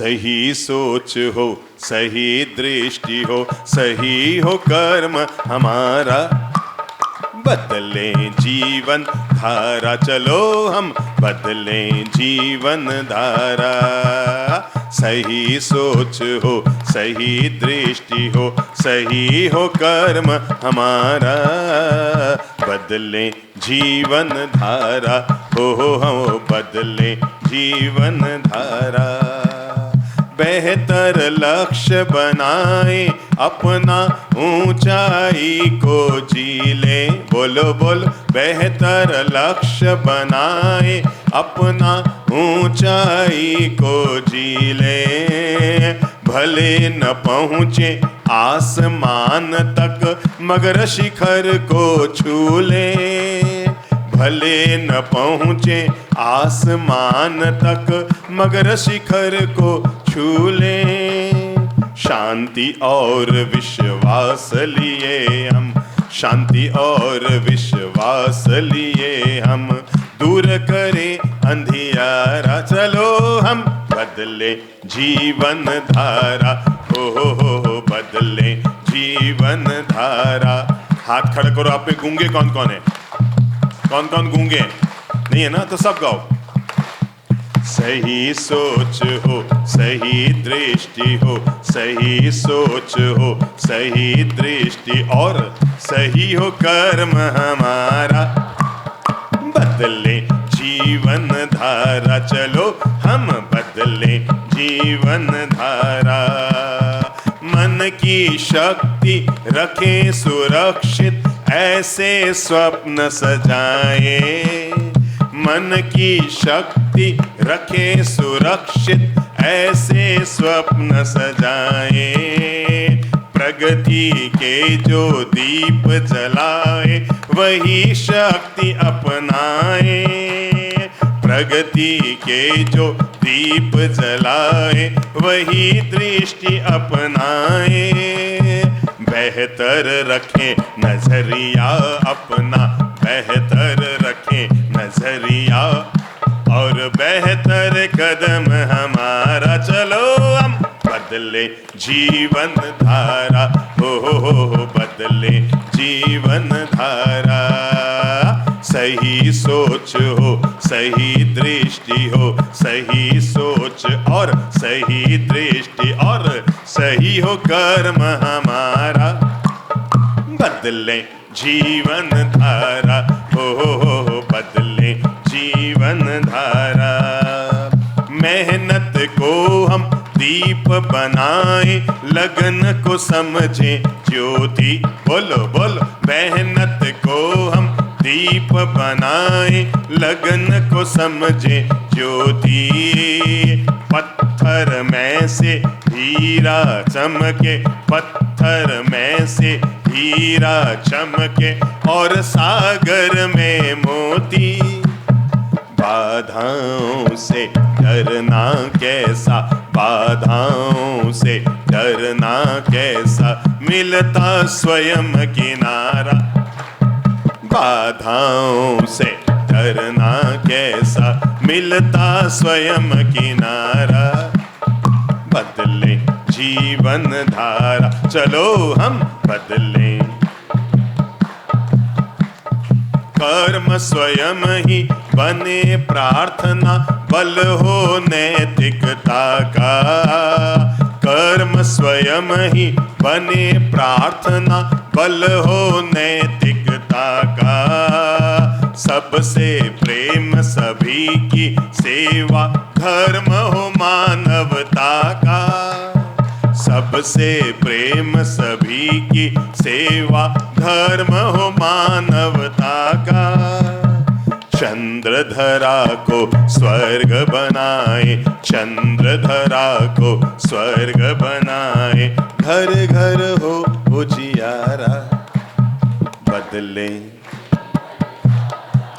सही सोच हो, सही दृष्टि हो, सही हो कर्म हमारा, बदलें जीवन धारा, चलो हम बदलें जीवन धारा। सही सोच हो, सही दृष्टि हो, सही हो कर्म हमारा, बदलें जीवन धारा, हो बदलें जीवन धारा। बेहतर लक्ष्य बनाए अपना, ऊंचाई को जी ले, बोलो बोलो, बेहतर लक्ष्य बनाए अपना, ऊंचाई को जी ले। भले न पहुँचे आसमान तक मगर शिखर को छू ले, भले न पहुँचे आसमान तक मगर शिखर को छू ले। शांति और विश्वास लिए हम, शांति और विश्वास लिए हम, दूर करें अंधियारा, चलो हम बदले जीवन धारा, हो बदले जीवन धारा। हाथ खड़ा करो। आप में गूंगे कौन कौन है? कौन कौन गूंगे नहीं है ना? तो सब गाओ। सही सोच हो, सही दृष्टि हो, सही सोच हो, सही दृष्टि और सही हो कर्म हमारा, बदले जीवन धारा, चलो हम बदले जीवन धारा। मन की शक्ति रखें सुरक्षित, ऐसे स्वप्न सजाएं, मन की शक्ति रखें सुरक्षित, ऐसे स्वप्न सजाएं। प्रगति के जो दीप जलाए वही शक्ति अपनाए, प्रगति के जो दीप जलाए वही दृष्टि अपनाए। बेहतर रखें नजरिया अपना, बेहतर रखें नजरिया और बेहतर कदम हमारा, चलो हम बदले जीवन धारा, हो बदले जीवन धारा। सही सोच हो, सही दृष्टि हो, सही सोच और सही दृष्टि और सही हो कर्म हमारा, बदले जीवन धारा, हो बदले जीवन धारा। मेहनत को हम दीप बनाए, लगन को समझे ज्योति, बोलो बोलो, मेहनत को हम दीप बनाए, लगन को समझे ज्योति। पत्थर में से हीरा चमके, पत्थर में से हीरा चमके और सागर में मोती। बाधाओं से डरना कैसा, बाधाओं से डरना कैसा, मिलता स्वयं किनारा। बाधाओं से डरना कैसा, मिलता स्वयं किनारा, बदले जीवन धारा, चलो हम बदले। कर्म स्वयं ही बने प्रार्थना, बल हो नैतिकता का। कर्म स्वयं ही बने प्रार्थना, बल हो नैतिकता का। सबसे प्रेम सभी की सेवा, धर्म हो मानवता का। सबसे प्रेम सभी की सेवा, धर्म हो मानवता का। चंद्रधरा को स्वर्ग बनाए, चंद्रधरा को स्वर्ग बनाए, घर घर हो उजियारा, बदले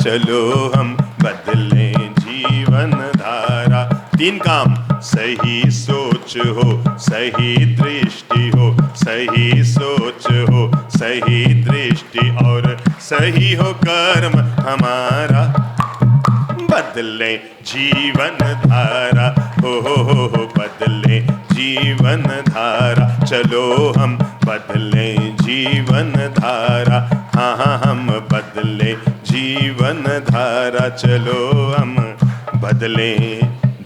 चलो हम बदले जीवन धारा। 3 काम, सही सोच हो, सही दृष्टि हो, सही सोच हो, सही दृष्टि और सही हो कर्म हमारा, बदले जीवन धारा, हो बदले जीवन धारा, चलो हम बदले जीवन धारा, हाँ हम बदले जीवन धारा, चलो हम बदले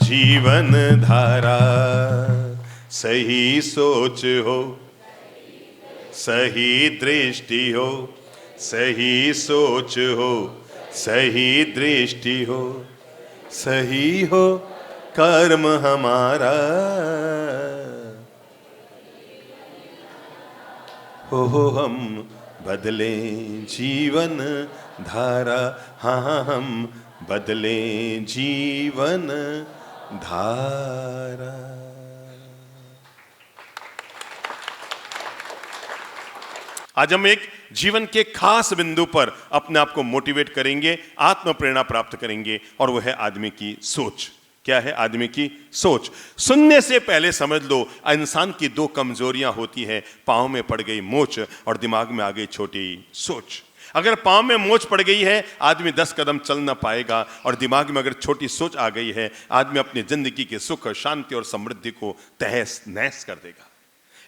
जीवन धारा। सही सोच हो, सही दृष्टि हो, सही सोच हो, सही दृष्टि हो, सही हो कर्म हमारा, हो हम बदले जीवन धारा, हाँ हम बदले जीवन धारा। आज हम एक जीवन के खास बिंदु पर अपने आप को मोटिवेट करेंगे, आत्म प्रेरणा प्राप्त करेंगे, और वह है आदमी की सोच। क्या है आदमी की सोच? सुनने से पहले समझ लो, इंसान की दो कमजोरियां होती हैं, पांव में पड़ गई मोच और दिमाग में आ गई छोटी सोच। अगर पांव में मोच पड़ गई है, आदमी 10 कदम चल ना पाएगा, और दिमाग में अगर छोटी सोच आ गई है, आदमी अपनी जिंदगी के सुख, शांति और समृद्धि को तहस नहस कर देगा।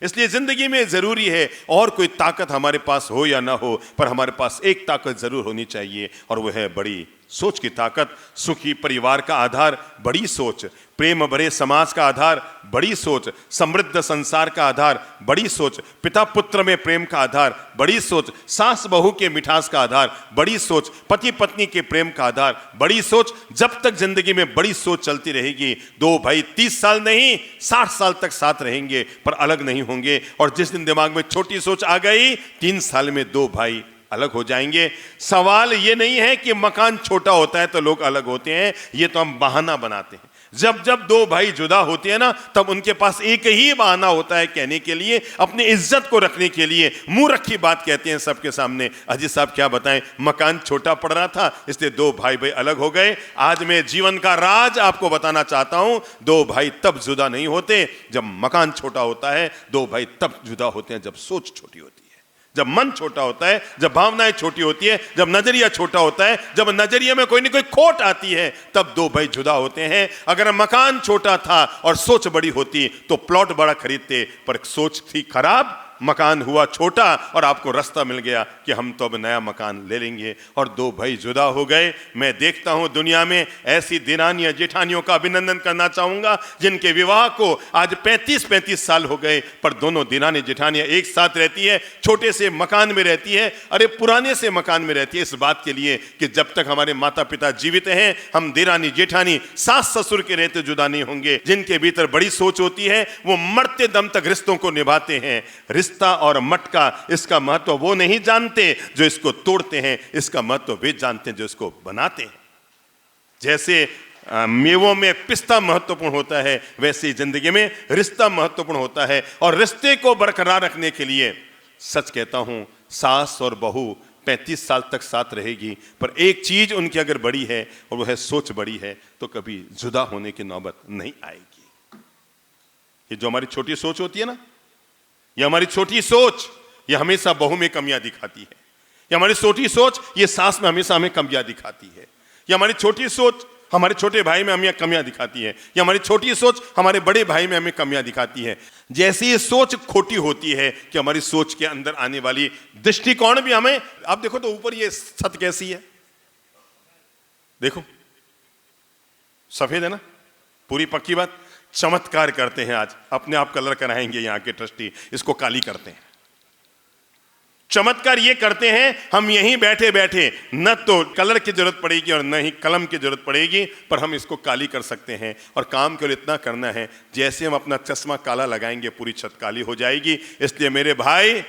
इसलिए जिंदगी में जरूरी है, और कोई ताकत हमारे पास हो या ना हो, पर हमारे पास एक ताकत जरूर होनी चाहिए, और वह है बड़ी सोच की ताकत। सुखी परिवार का आधार बड़ी सोच, प्रेम भरे समाज का आधार बड़ी सोच, समृद्ध संसार का आधार बड़ी सोच, पिता पुत्र में प्रेम का आधार बड़ी सोच, सास बहू के मिठास का आधार बड़ी सोच, पति पत्नी के प्रेम का आधार बड़ी सोच। जब तक जिंदगी में बड़ी सोच चलती रहेगी, दो भाई 30 साल नहीं 60 साल तक साथ रहेंगे, पर अलग नहीं होंगे। और जिस दिन दिमाग में छोटी सोच आ गई, 3 साल में दो भाई अलग हो जाएंगे। सवाल ये नहीं है कि मकान छोटा होता है तो लोग अलग होते हैं, ये तो हम बहाना बनाते हैं। जब जब दो भाई जुदा होते हैं ना, तब उनके पास एक ही बहाना होता है कहने के लिए, अपनी इज्जत को रखने के लिए। मुंह रखी बात कहते हैं सबके सामने, अजी साहब क्या बताएं, मकान छोटा पड़ रहा था इसलिए दो भाई भाई अलग हो गए। आज मैं जीवन का राज आपको बताना चाहता हूं, दो भाई तब जुदा नहीं होते जब मकान छोटा होता है, दो भाई तब जुदा होते हैं जब सोच छोटी होती है, जब मन छोटा होता है, जब भावनाएं छोटी होती है, जब नजरिया छोटा होता है, जब नजरिए में कोई ना कोई खोट आती है, तब दो भाई जुदा होते हैं। अगर मकान छोटा था और सोच बड़ी होती तो प्लॉट बड़ा खरीदते, पर सोच थी खराब, मकान हुआ छोटा, और आपको रास्ता मिल गया कि हम तो अब नया मकान ले लेंगे, और दो भाई जुदा हो गए। मैं देखता हूं दुनिया में ऐसी दिरानियां जेठानियों का अभिनंदन करना चाहूंगा जिनके विवाह को आज 35-35 साल हो गए, पर दोनों दिरानी जेठानियां एक साथ रहती है, छोटे से मकान में रहती है। अरे पुराने से मकान में रहती है, इस बात के लिए कि जब तक हमारे माता पिता जीवित हैं, हम दिरानी जेठानी सास ससुर के रहते जुदा नहीं होंगे। जिनके भीतर बड़ी सोच होती है, वो मरते दम तक रिश्तों को निभाते हैं। रिश्ता और मटका, इसका महत्व वो नहीं जानते जो इसको तोड़ते हैं, इसका महत्व वे जानते हैं जो इसको बनाते हैं। जैसे मेवों में पिस्ता महत्वपूर्ण होता है, वैसे ही जिंदगी में रिश्ता महत्वपूर्ण होता है। और रिश्ते को बरकरार रखने के लिए सच कहता हूं, सास और बहू 35 साल तक साथ रहेगी, पर एक चीज उनकी अगर बड़ी है और वह है सोच बड़ी है, तो कभी जुदा होने की नौबत नहीं आएगी। ये जो हमारी छोटी सोच होती है ना, ये हमारी छोटी सोच, ये हमेशा बहू में कमियां दिखाती है। ये हमारी छोटी सोच, ये सास में हमेशा हमें कमियां दिखाती है। ये हमारी छोटी सोच हमारे छोटे भाई में हमें कमियां दिखाती है। ये हमारी छोटी सोच हमारे बड़े भाई में हमें कमियां दिखाती है। जैसी ये सोच खोटी होती है कि हमारी सोच के अंदर आने वाली दृष्टिकोण भी हमें, आप देखो तो ऊपर ये छत कैसी है, देखो सफेद है ना, पूरी पक्की बात। चमत्कार करते हैं आज, अपने आप कलर कराएंगे यहाँ के ट्रस्टी, इसको काली करते हैं। चमत्कार ये करते हैं, हम यहीं बैठे बैठे न तो कलर की जरूरत पड़ेगी और न ही कलम की जरूरत पड़ेगी, पर हम इसको काली कर सकते हैं। और काम केवल इतना करना है, जैसे हम अपना चश्मा काला लगाएंगे पूरी छत काली हो जाएगी। इसलिए मेरे भाई,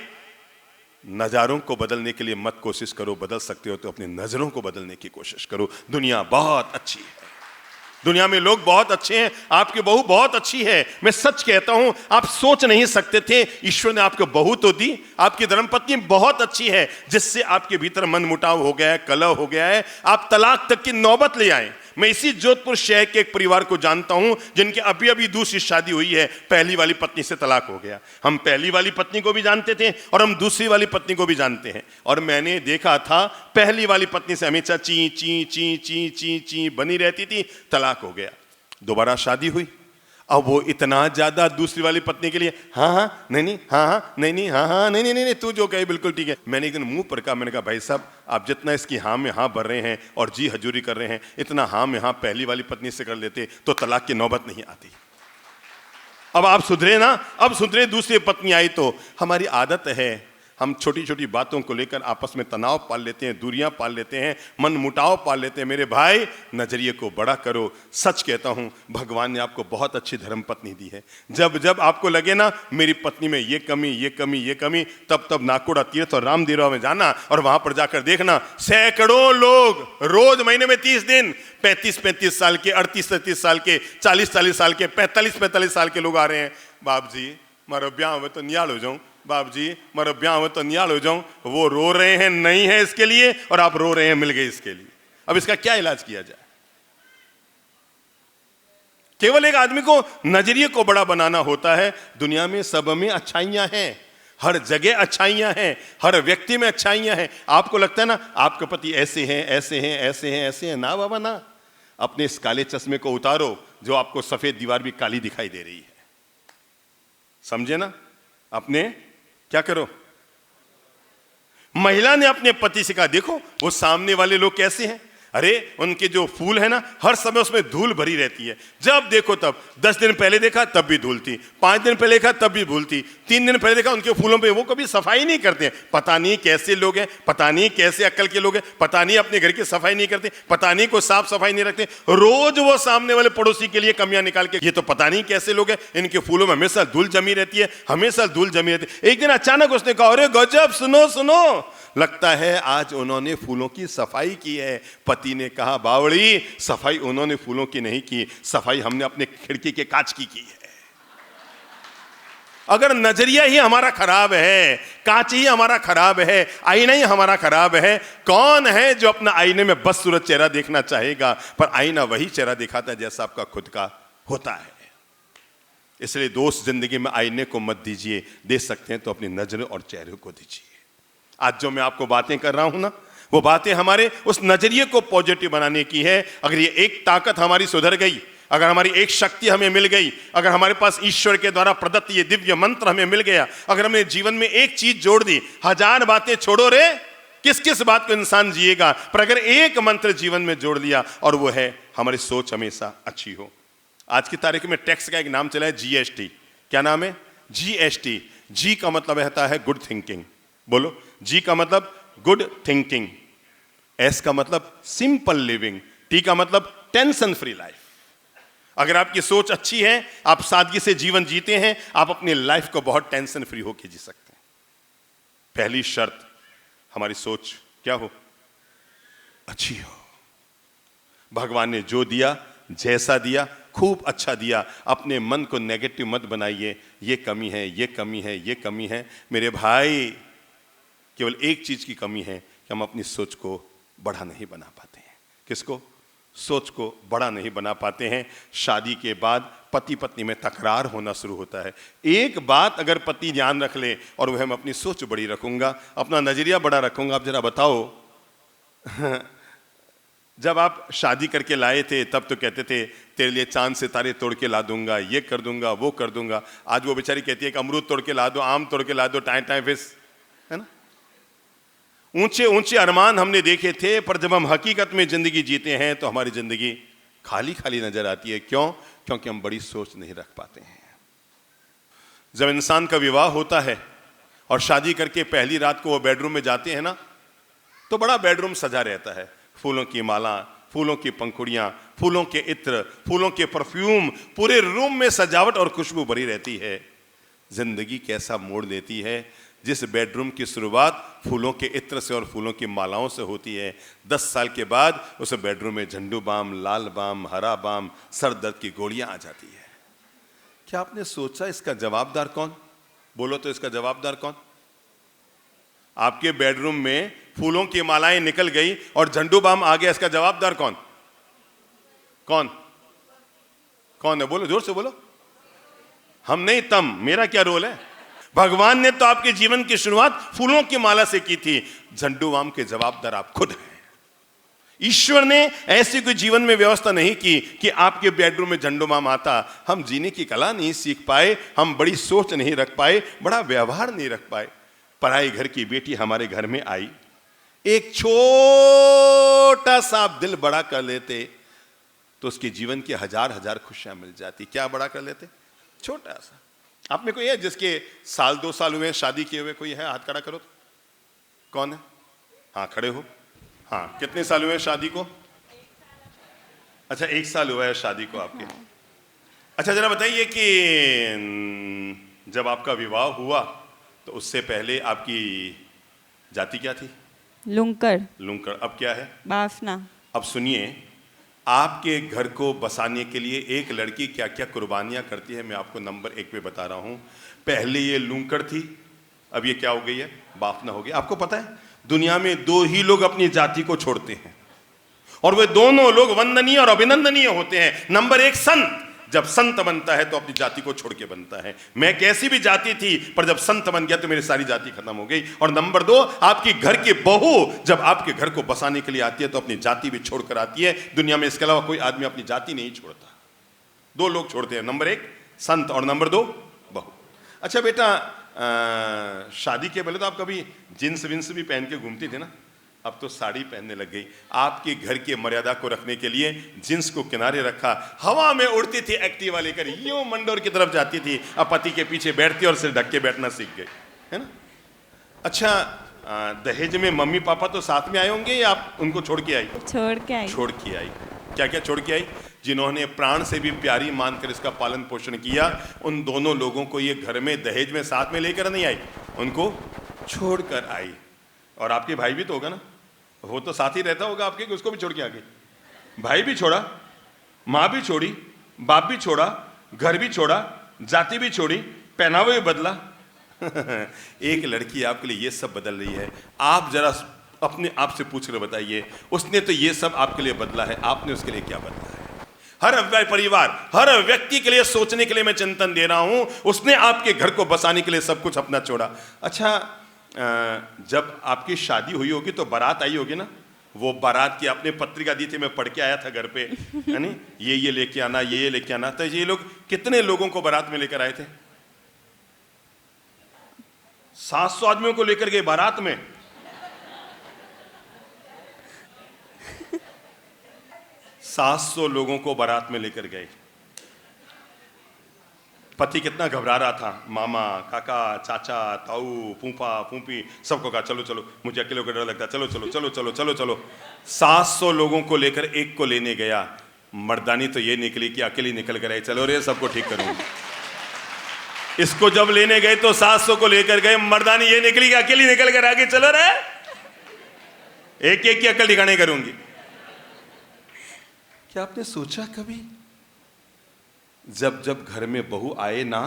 नजारों को बदलने के लिए मत कोशिश करो, बदल सकते हो तो अपनी नजरों को बदलने की कोशिश करो। दुनिया बहुत अच्छी है, दुनिया में लोग बहुत अच्छे हैं, आपकी बहू बहुत अच्छी है। मैं सच कहता हूं, आप सोच नहीं सकते थे, ईश्वर ने आपको बहू तो दी, आपकी धर्मपत्नी बहुत अच्छी है, जिससे आपके भीतर मन मुटाव हो गया है, कलह हो गया है, आप तलाक तक की नौबत ले आए। मैं इसी जोधपुर शहर के एक परिवार को जानता हूं जिनकी अभी अभी दूसरी शादी हुई है, पहली वाली पत्नी से तलाक हो गया। हम पहली वाली पत्नी को भी जानते थे और हम दूसरी वाली पत्नी को भी जानते हैं, और मैंने देखा था पहली वाली पत्नी से हमेशा ची ची ची ची ची ची बनी रहती थी, तलाक हो गया, दोबारा शादी हुई। अब वो इतना ज्यादा दूसरी वाली पत्नी के लिए हाँ हाँ नहीं नहीं, हाँ हाँ नहीं नहीं, हाँ हाँ नहीं नहीं नहीं, तू जो कहे बिल्कुल ठीक है। मैंने एक दिन मुंह पर कहा, मैंने कहा भाई साहब आप जितना इसकी हाँ में हाँ भर रहे हैं और जी हजूरी कर रहे हैं, इतना हाँ में हाँ पहली वाली पत्नी से कर लेते तो तलाक की नौबत नहीं आती। अब आप सुधरे ना, अब सुधरे, दूसरी पत्नी आई तो हमारी आदत है हम छोटी छोटी बातों को लेकर आपस में तनाव पाल लेते हैं, दूरियां पाल लेते हैं, मन मुटाव पाल लेते हैं। मेरे भाई नजरिए को बड़ा करो। सच कहता हूं, भगवान ने आपको बहुत अच्छी धर्म पत्नी दी है। जब जब आपको लगे ना मेरी पत्नी में ये कमी ये कमी ये कमी, तब तब नाकोड़ा तीर्थ और रामदेवरा में जाना और वहां पर जाकर देखना सैकड़ों लोग रोज महीने में 30 दिन 35-35 साल के, 38-38 साल के, 40-40 साल के, 45-45 साल के लोग आ रहे हैं। बाप जी मारो ब्याह में तो नियाल हो जाऊं, बाप जी मारो ब्याह में तो नियाल हो जाऊं। वो रो रहे हैं नहीं है इसके लिए और आप रो रहे हैं मिल गए इसके लिए। अब इसका क्या इलाज किया जाए? केवल एक आदमी को नजरिए को बड़ा बनाना होता है। दुनिया में सब में अच्छाइयां हैं, हर जगह अच्छाइयां हैं, हर व्यक्ति में अच्छाइयां हैं। आपको लगता है ना आपके पति ऐसे हैं ऐसे हैं ऐसे हैं ऐसे हैं, ना बाबा ना। अपने इस काले चश्मे को उतारो जो आपको सफेद दीवार भी काली दिखाई दे रही है, समझे ना। अपने क्या करो, महिला ने अपने पति से कहा देखो वो सामने वाले लोग कैसे हैं, अरे उनके जो फूल है ना हर समय उसमें धूल भरी रहती है, जब देखो तब। 10 दिन पहले देखा तब भी धूल थी, 5 दिन पहले देखा तब भी धूल थी, 3 दिन पहले देखा उनके फूलों पे वो कभी सफाई नहीं करते हैं। पता नहीं कैसे लोग हैं, पता नहीं कैसे अक्ल के लोग हैं, पता नहीं अपने घर की सफाई नहीं करते, पता नहीं कोई साफ सफाई नहीं रखते। रोज वो सामने वाले पड़ोसी के लिए कमियां निकाल के, ये तो पता नहीं कैसे लोग हैं, इनके फूलों में हमेशा धूल जमी रहती है, हमेशा धूल जमी रहती है। एक दिन अचानक उसने कहा अरे गजब, सुनो सुनो, लगता है आज उन्होंने फूलों की सफाई की है। पति ने कहा बावड़ी सफाई उन्होंने फूलों की नहीं की, सफाई हमने अपने खिड़की के कांच की है। अगर नजरिया ही हमारा खराब है, कांच ही हमारा खराब है, आईना ही हमारा खराब है, कौन है जो अपना आईने में बदसूरत चेहरा देखना चाहेगा? पर आईना वही चेहरा दिखाता है जैसा आपका खुद का होता है। इसलिए दोस्त जिंदगी में आईने को मत दीजिए, दे सकते हैं तो अपनी नजर और चेहरे को दीजिए। आज जो मैं आपको बातें कर रहा हूं ना, वो बातें हमारे उस नजरिए को पॉजिटिव बनाने की है। अगर ये एक ताकत हमारी सुधर गई, अगर हमारी एक शक्ति हमें मिल गई, अगर हमारे पास ईश्वर के द्वारा प्रदत्त ये दिव्य मंत्र हमें मिल गया, अगर हमने जीवन में एक चीज जोड़ दी, 1000 बातें छोड़ो रे, किस किस बात को इंसान जिएगा, पर अगर एक मंत्र जीवन में जोड़ लिया और वो है हमारी सोच हमेशा अच्छी हो। आज की तारीख में टैक्स का एक नाम चला है जीएसटी। क्या नाम है? जीएसटी। जी का मतलब रहता है गुड थिंकिंग, बोलो। जी का मतलब गुड थिंकिंग, एस का मतलब सिंपल लिविंग, टी का मतलब टेंशन फ्री लाइफ। अगर आपकी सोच अच्छी है, आप सादगी से जीवन जीते हैं, आप अपनी लाइफ को बहुत टेंशन फ्री होकर जी सकते हैं। पहली शर्त हमारी सोच क्या हो? अच्छी हो। भगवान ने जो दिया, जैसा दिया, खूब अच्छा दिया। अपने मन को नेगेटिव मत बनाइए, ये कमी है, ये कमी है, ये कमी है। मेरे भाई केवल एक चीज की कमी है कि हम अपनी सोच को बड़ा नहीं बना पाते हैं। किसको? सोच को बड़ा नहीं बना पाते हैं। शादी के बाद पति पत्नी में तकरार होना शुरू होता है। एक बात अगर पति ध्यान रख ले और वह मैं अपनी सोच बड़ी रखूंगा, अपना नजरिया बड़ा रखूंगा। आप जरा बताओ जब आप शादी करके लाए थे तब तो कहते थे तेरे लिए चांद सितारे तोड़ के ला दूंगा, ये कर दूंगा, वो कर दूंगा। आज वो बेचारी कहती है कि अमरूद तोड़ के ला दो, आम तोड़ के ला दो, टाइम टाइम फिश, है ना। ऊंचे ऊंचे अरमान हमने देखे थे, पर जब हम हकीकत में जिंदगी जीते हैं तो हमारी जिंदगी खाली खाली नजर आती है। क्यों? क्योंकि हम बड़ी सोच नहीं रख पाते हैं। जब इंसान का विवाह होता है और शादी करके पहली रात को वो बेडरूम में जाते हैं ना, तो बड़ा बेडरूम सजा रहता है। फूलों की माला, फूलों की पंखुड़ियां, फूलों के इत्र, फूलों के परफ्यूम, पूरे रूम में सजावट और खुशबू भरी रहती है। जिंदगी कैसा मोड़ लेती है जिस बेडरूम की शुरुआत फूलों के इत्र से और फूलों की मालाओं से होती है। 10 साल के बाद उस बेडरूम में झंडू बाम, लाल बाम, हरा बाम, सर दर्द की गोलियां आ जाती है। क्या आपने सोचा इसका जवाबदार कौन? बोलो तो इसका जवाबदार कौन? आपके बेडरूम में फूलों की मालाएं निकल गई और झंडू बाम आ गया, इसका जवाबदार कौन? कौन कौन है? बोलो, जोर से बोलो। हम नहीं, तम। मेरा क्या रोल है? भगवान ने तो आपके जीवन की शुरुआत फूलों की माला से की थी। झंडूबाम के जवाबदार आप खुद हैं। ईश्वर ने ऐसी कोई जीवन में व्यवस्था नहीं की कि आपके बेडरूम में झंडूबाम आता। हम जीने की कला नहीं सीख पाए, हम बड़ी सोच नहीं रख पाए, बड़ा व्यवहार नहीं रख पाए। पराई घर की बेटी हमारे घर में आई, एक छोटा सा आप दिल बड़ा कर लेते तो उसके जीवन की हजार हजार खुशियां मिल जाती। क्या बड़ा कर लेते? छोटा सा। आप में कोई है जिसके साल 2 साल हुए शादी किए हुए? कोई है? हाथ खड़ा करो तो। कौन है? हाँ, खड़े हो। हाँ, कितने साल हुए शादी को? अच्छा, 1 साल हुआ है शादी को आपके। अच्छा, जरा बताइए कि जब आपका विवाह हुआ तो उससे पहले आपकी जाति क्या थी? लुंकर। लुंकर। अब क्या है? बाफना। अब सुनिए, आपके घर को बसाने के लिए एक लड़की क्या क्या कुर्बानियां करती है, मैं आपको नंबर 1 पे बता रहा हूं। पहले ये लुंकर थी, अब ये क्या हो गई है? बाफना हो गई। आपको पता है दुनिया में 2 ही लोग अपनी जाति को छोड़ते हैं और वे दोनों लोग वंदनीय और अभिनंदनीय होते हैं। नंबर 1 संत। जब संत बनता है तो अपनी जाति को छोड़ के बनता है। मैं कैसी भी जाति थी, पर जब संत बन गया तो मेरी सारी जाति खत्म हो गई। और नंबर 2, आपकी घर की बहू जब आपके घर को बसाने के लिए आती है तो अपनी जाति भी छोड़कर आती है। दुनिया में इसके अलावा कोई आदमी अपनी जाति नहीं छोड़ता। 2 लोग छोड़ते हैं, नंबर 1 संत और नंबर 2 बहू। अच्छा बेटा, शादी के पहले तो आप कभी जींस विंस भी पहन के घूमती थी ना? अब तो साड़ी पहनने लग गई। आपके घर की मर्यादा को रखने के लिए जींस को किनारे रखा, हवा में उड़ती थी एक्टिवा लेकर, यूं मंडोर की तरफ जाती थी। अब पति के पीछे बैठती और सिर ढक के बैठना सीख गई, है ना? अच्छा, दहेज में मम्मी पापा तो साथ में आए होंगे या आप उनको छोड़ के आई? छोड़ के आई। छोड़ के आई। क्या क्या छोड़ के आई? जिन्होंने प्राण से भी प्यारी मानकर इसका पालन पोषण किया, उन दोनों लोगों को ये घर में दहेज में साथ में लेकर नहीं आई, उनको छोड़कर आई। और आपके भाई भी तो होगा ना, वो तो साथ ही रहता होगा आपके, उसको भी छोड़ के आ गई। भाई भी छोड़ा, माँ भी छोड़ी, बाप भी छोड़ा, घर भी छोड़ा, जाति भी छोड़ी, पहनावा भी बदला। एक लड़की आपके लिए ये सब बदल रही है। आप जरा अपने आप से पूछ कर बताइए, उसने तो ये सब आपके लिए बदला है, आपने उसके लिए क्या बदला है? हर परिवार, हर व्यक्ति के लिए सोचने के लिए मैं चिंतन दे रहा हूं। उसने आपके घर को बसाने के लिए सब कुछ अपना छोड़ा। अच्छा, जब आपकी शादी हुई होगी तो बारात आई होगी ना? वो बारात की आपने पत्रिका दी थी, मैं पढ़ के आया था घर पे, है नहीं? ये लेके आना, ये लेके आना। तो ये लोग कितने लोगों को बारात में लेकर आए थे? 700 आदमियों को लेकर गए बारात में। 700 लोगों को बारात में लेकर गए। पति कितना घबरा रहा था। मामा, काका, चाचा, ताऊ, फूफा, फूफी सबको कहा चलो चलो, मुझे अकेले को डर लगता है, चलो चलो चलो चलो चलो चलो। 700 लोगों को लेकर एक को लेने गया। मर्दानी तो ये निकली कि अकेली निकल कर आई, चलो रे सबको ठीक करूंगी। इसको जब लेने गए तो 700 को लेकर गए, मर्दानी ये निकली कि अकेली निकल कर आ गई, चलो रे एक एक की अकल ठिकाने करूंगी। क्या आपने सोचा कभी, जब जब घर में बहू आए ना,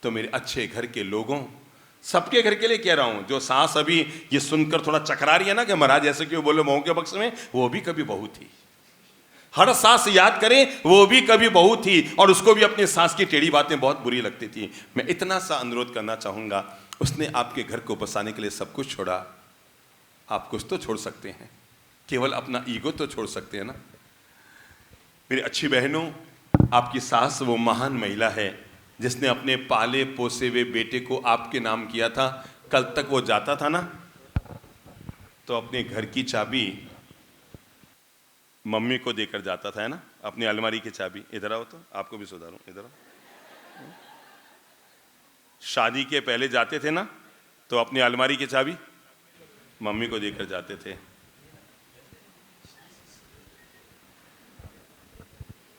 तो मेरे अच्छे घर के लोगों, सबके घर के लिए कह रहा हूं, जो सास अभी ये सुनकर थोड़ा चकरा रही है ना कि महाराज ऐसे क्यों बोले बहू के पक्ष में, वो भी कभी बहू थी। हर सास याद करें, वो भी कभी बहू थी और उसको भी अपनी सास की टेढ़ी बातें बहुत बुरी लगती थी। मैं इतना सा अनुरोध करना चाहूंगा, उसने आपके घर को बसाने के लिए सब कुछ छोड़ा, आप कुछ तो छोड़ सकते हैं, केवल अपना ईगो तो छोड़ सकते हैं ना। मेरी अच्छी बहनों, आपकी सास वो महान महिला है जिसने अपने पाले पोसे हुए बेटे को आपके नाम किया था। कल तक वो जाता था ना, तो अपने घर की चाबी मम्मी को देकर जाता था, है ना? अपनी अलमारी की चाबी। इधर आओ तो आपको भी सुधारूं, इधर आओ। शादी के पहले जाते थे ना, तो अपनी अलमारी की चाबी मम्मी को देकर जाते थे।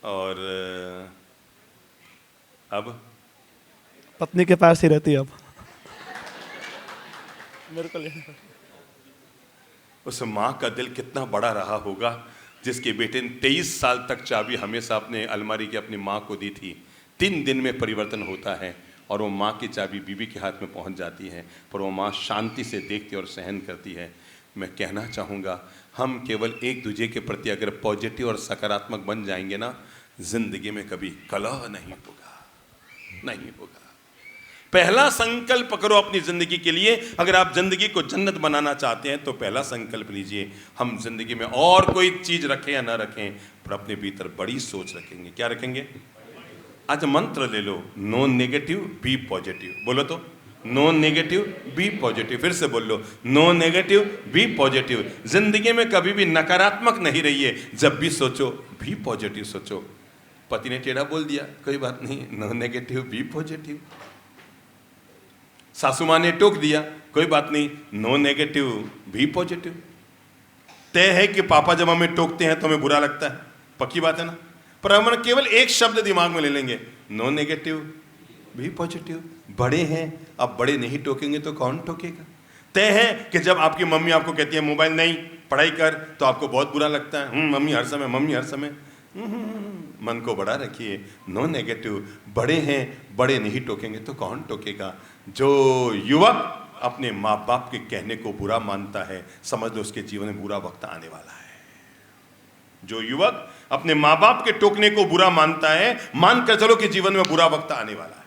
और अब पत्नी के पास ही रहती है। अब मेरे को लेना। उस माँ का दिल कितना बड़ा रहा होगा जिसके बेटे ने 23 साल तक चाबी हमेशा अपने अलमारी की अपनी माँ को दी थी। 3 दिन में परिवर्तन होता है और वो माँ की चाबी बीवी के हाथ में पहुँच जाती है, पर वो माँ शांति से देखती और सहन करती है। मैं कहना चाहूँगा, हम केवल एक दूसरे के प्रति अगर पॉजिटिव और सकारात्मक बन जाएंगे ना, जिंदगी में कभी कलह नहीं होगा, नहीं होगा। पहला संकल्प करो अपनी जिंदगी के लिए। अगर आप जिंदगी को जन्नत बनाना चाहते हैं तो पहला संकल्प लीजिए, हम जिंदगी में और कोई चीज रखें या ना रखें, पर अपने भीतर बड़ी सोच रखेंगे। क्या रखेंगे? आज मंत्र ले लो, नो नेगेटिव बी पॉजिटिव। बोलो तो, नो नेगेटिव बी पॉजिटिव। फिर से बोल लो, नो नेगेटिव बी पॉजिटिव। जिंदगी में कभी भी नकारात्मक नहीं रहिए, जब भी सोचो बी पॉजिटिव सोचो। पति ने टेढ़ा बोल दिया, कोई बात नहीं, नो नेगेटिव बी पॉजिटिव। सासू माँ ने टोक दिया, कोई बात नहीं, नो नेगेटिव बी पॉजिटिव। तय है कि पापा जब हमें टोकते हैं तो हमें बुरा लगता है, पक्की बात है ना, पर हम केवल एक शब्द दिमाग में ले लेंगे, नो नेगेटिव बी पॉजिटिव। बड़े हैं, अब बड़े नहीं टोकेंगे तो कौन टोकेगा? तय है कि जब आपकी मम्मी आपको कहती है मोबाइल नहीं, पढ़ाई कर, तो आपको बहुत बुरा लगता है, मम्मी हर समय, मम्मी हर समय। मन को बड़ा रखिए, नो नेगेटिव। बड़े हैं, बड़े नहीं टोकेंगे तो कौन टोकेगा? जो युवक अपने माँ बाप के कहने को बुरा मानता है, समझ लो उसके जीवन में बुरा वक्त आने वाला है। जो युवक अपने माँ बाप के टोकने को बुरा मानता है, मानकर चलो कि जीवन में बुरा वक्त आने वाला है।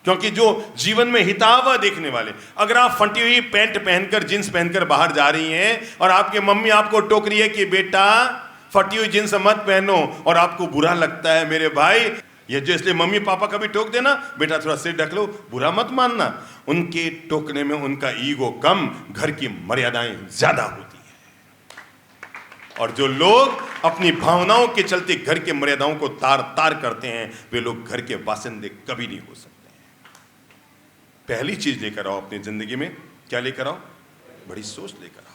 क्योंकि जो जीवन में हितावह देखने वाले, अगर आप फटी हुई पैंट पहनकर, जींस पहनकर बाहर जा रही हैं और आपकी मम्मी आपको टोक रही है कि बेटा फटी हुई जींस मत पहनो, और आपको बुरा लगता है, मेरे भाई ये जो, इसलिए मम्मी पापा कभी टोक देना, बेटा थोड़ा सिर ढक लो, बुरा मत मानना। उनके टोकने में उनका ईगो कम, घर की मर्यादाएं ज्यादा होती है। और जो लोग अपनी भावनाओं के चलते घर के मर्यादाओं को तार तार करते हैं, वे लोग घर के वासिंदे कभी नहीं हो सकते हैं। पहली चीज लेकर आओ अपनी जिंदगी में, क्या लेकर आओ? बड़ी सोच लेकर आओ।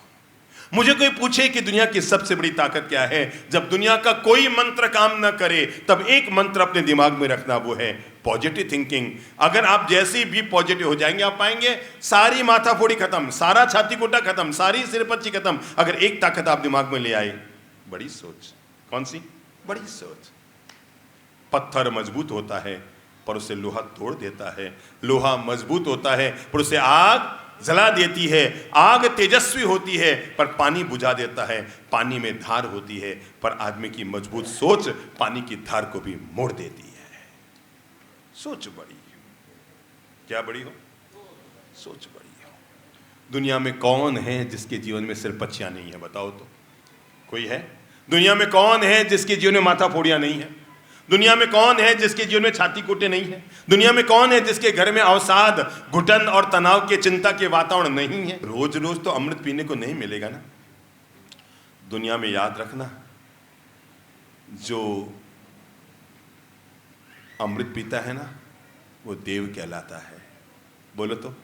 मुझे कोई पूछे कि दुनिया की सबसे बड़ी ताकत क्या है, जब दुनिया का कोई मंत्र काम न करे, तब एक मंत्र अपने दिमाग में रखना, वो है पॉजिटिव थिंकिंग। अगर आप जैसे भी पॉजिटिव हो जाएंगे, आप पाएंगे सारी माथाफोड़ी खत्म, सारा छाती कोटा खत्म, सारी सिरपच्ची खत्म। अगर एक ताकत आप दिमाग में ले आए, बड़ी सोच। कौन सी? बड़ी सोच। पत्थर मजबूत होता है पर उसे लोहा तोड़ देता है, लोहा मजबूत होता है पर उसे आग जला देती है, आग तेजस्वी होती है पर पानी बुझा देता है, पानी में धार होती है, पर आदमी की मजबूत सोच पानी की धार को भी मोड़ देती है। सोच बड़ी। क्या बड़ी हो? सोच बड़ी हो। दुनिया में कौन है जिसके जीवन में सिर्फ बच्चियां नहीं है? बताओ तो, कोई है? दुनिया में कौन है जिसके जीवन में माथा फोड़ियां नहीं है? दुनिया में कौन है जिसके जीवन में छाती कोटे नहीं है? दुनिया में कौन है जिसके घर में अवसाद, घुटन और तनाव के, चिंता के वातावरण नहीं है? रोज रोज तो अमृत पीने को नहीं मिलेगा ना। दुनिया में याद रखना, जो अमृत पीता है ना, वो देव कहलाता है। बोलो तो,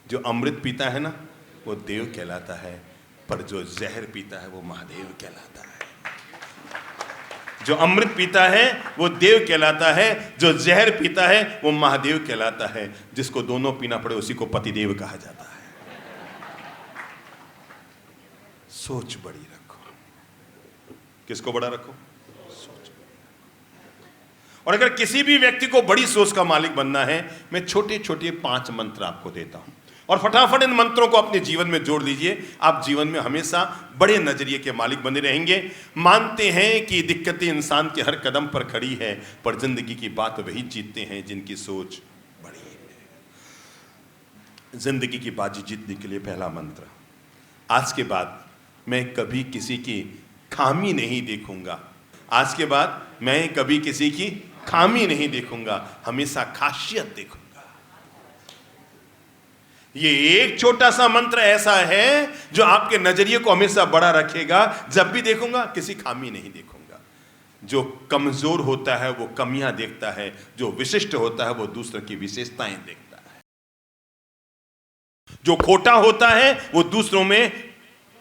जो अमृत पीता है ना, वो देव कहलाता है, पर जो जहर पीता है वो महादेव कहलाता है। जो अमृत पीता है वो देव कहलाता है, जो जहर पीता है वो महादेव कहलाता है। जिसको दोनों पीना पड़े उसी को पतिदेव कहा जाता है। सोच बड़ी रखो। किसको बड़ा रखो? सोच। और अगर किसी भी व्यक्ति को बड़ी सोच का मालिक बनना है, मैं छोटे छोटे 5 मंत्र आपको देता हूं, और फटाफट इन मंत्रों को अपने जीवन में जोड़ लीजिए। आप जीवन में हमेशा बड़े नजरिए के मालिक बने रहेंगे। मानते हैं कि दिक्कतें इंसान के हर कदम पर खड़ी है, पर जिंदगी की बात वही जीतते हैं जिनकी सोच बड़ी है। जिंदगी की बाजी जीतने के लिए पहला मंत्र, आज के बाद मैं कभी किसी की खामी नहीं देखूंगा। आज के बाद मैं कभी किसी की खामी नहीं देखूंगा, हमेशा खासियत देखूंगा। ये एक छोटा सा मंत्र ऐसा है जो आपके नजरिए को हमेशा बड़ा रखेगा। जब भी देखूंगा किसी खामी नहीं देखूंगा। जो कमजोर होता है वो कमियां देखता है, जो विशिष्ट होता है वो दूसरों की विशेषताएं देखता है। जो खोटा होता है वो दूसरों में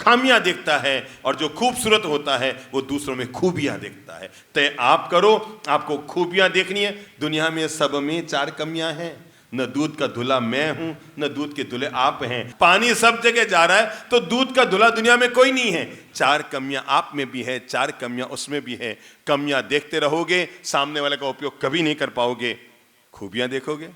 खामियां देखता है, और जो खूबसूरत होता है वो दूसरों में खूबियां देखता है। तय आप करो, आपको खूबियां देखनी है। दुनिया में सब में 4 कमियां हैं, न दूध का धुला मैं हूं, न दूध के धुले आप हैं। पानी सब जगह जा रहा है, तो दूध का धुला दुनिया में कोई नहीं है। 4 कमियां आप में भी है, 4 कमियां उसमें भी है। कमियां देखते रहोगे, सामने वाले का उपयोग कभी नहीं कर पाओगे। खूबियां देखोगे।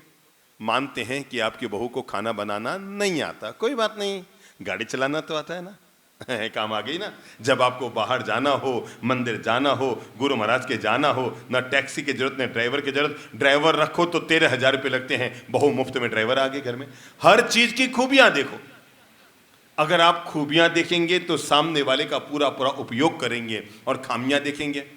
मानते हैं कि आपकी बहू को खाना बनाना नहीं आता, कोई बात नहीं, गाड़ी चलाना तो आता है ना। काम आ गई ना। जब आपको बाहर जाना हो, मंदिर जाना हो, गुरु महाराज के जाना हो, ना टैक्सी की जरूरत ना ड्राइवर की जरूरत, ड्राइवर रखो तो 13,000 रुपये लगते हैं, बहु मुफ्त में ड्राइवर आ गए घर में। हर चीज की खूबियां देखो। अगर आप खूबियां देखेंगे तो सामने वाले का पूरा पूरा उपयोग करेंगे, और खामियां देखेंगे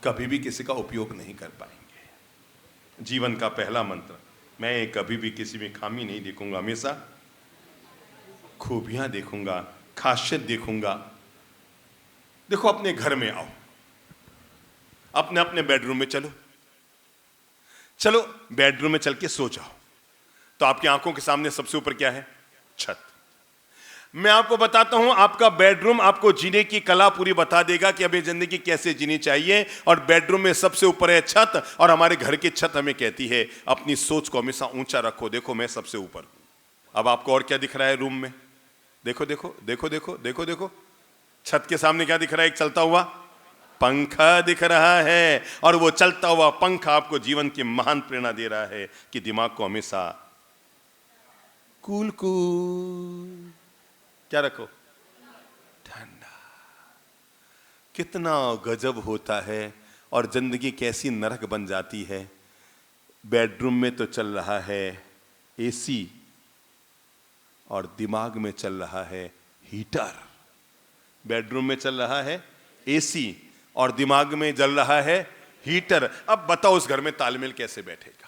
कभी भी किसी का उपयोग नहीं कर पाएंगे। जीवन का पहला मंत्र, मैं कभी भी किसी में खामी नहीं देखूंगा, हमेशा खूबियां देखूंगा, खासियत देखूंगा। देखो, अपने घर में आओ, अपने अपने बेडरूम में चलो, चलो बेडरूम में चल के सो जाओ, तो आपकी आंखों के सामने सबसे ऊपर क्या है? छत। मैं आपको बताता हूं, आपका बेडरूम आपको जीने की कला पूरी बता देगा कि अभी जिंदगी कैसे जीनी चाहिए। और बेडरूम में सबसे ऊपर है छत, और हमारे घर की छत हमें कहती है अपनी सोच को हमेशा ऊंचा रखो। देखो, मैं सबसे ऊपर हूं। अब आपको और क्या दिख रहा है रूम में? देखो देखो देखो देखो देखो देखो, छत के सामने क्या दिख रहा है? एक चलता हुआ पंखा दिख रहा है, और वो चलता हुआ पंखा आपको जीवन की महान प्रेरणा दे रहा है कि दिमाग को हमेशा कूल कूल क्या रखो? ठंडा। कितना गजब होता है, और जिंदगी कैसी नरक बन जाती है। बेडरूम में तो चल रहा है एसी, और दिमाग में चल रहा है हीटर। बेडरूम में चल रहा है एसी, और दिमाग में जल रहा है हीटर। अब बताओ उस घर में तालमेल कैसे बैठेगा?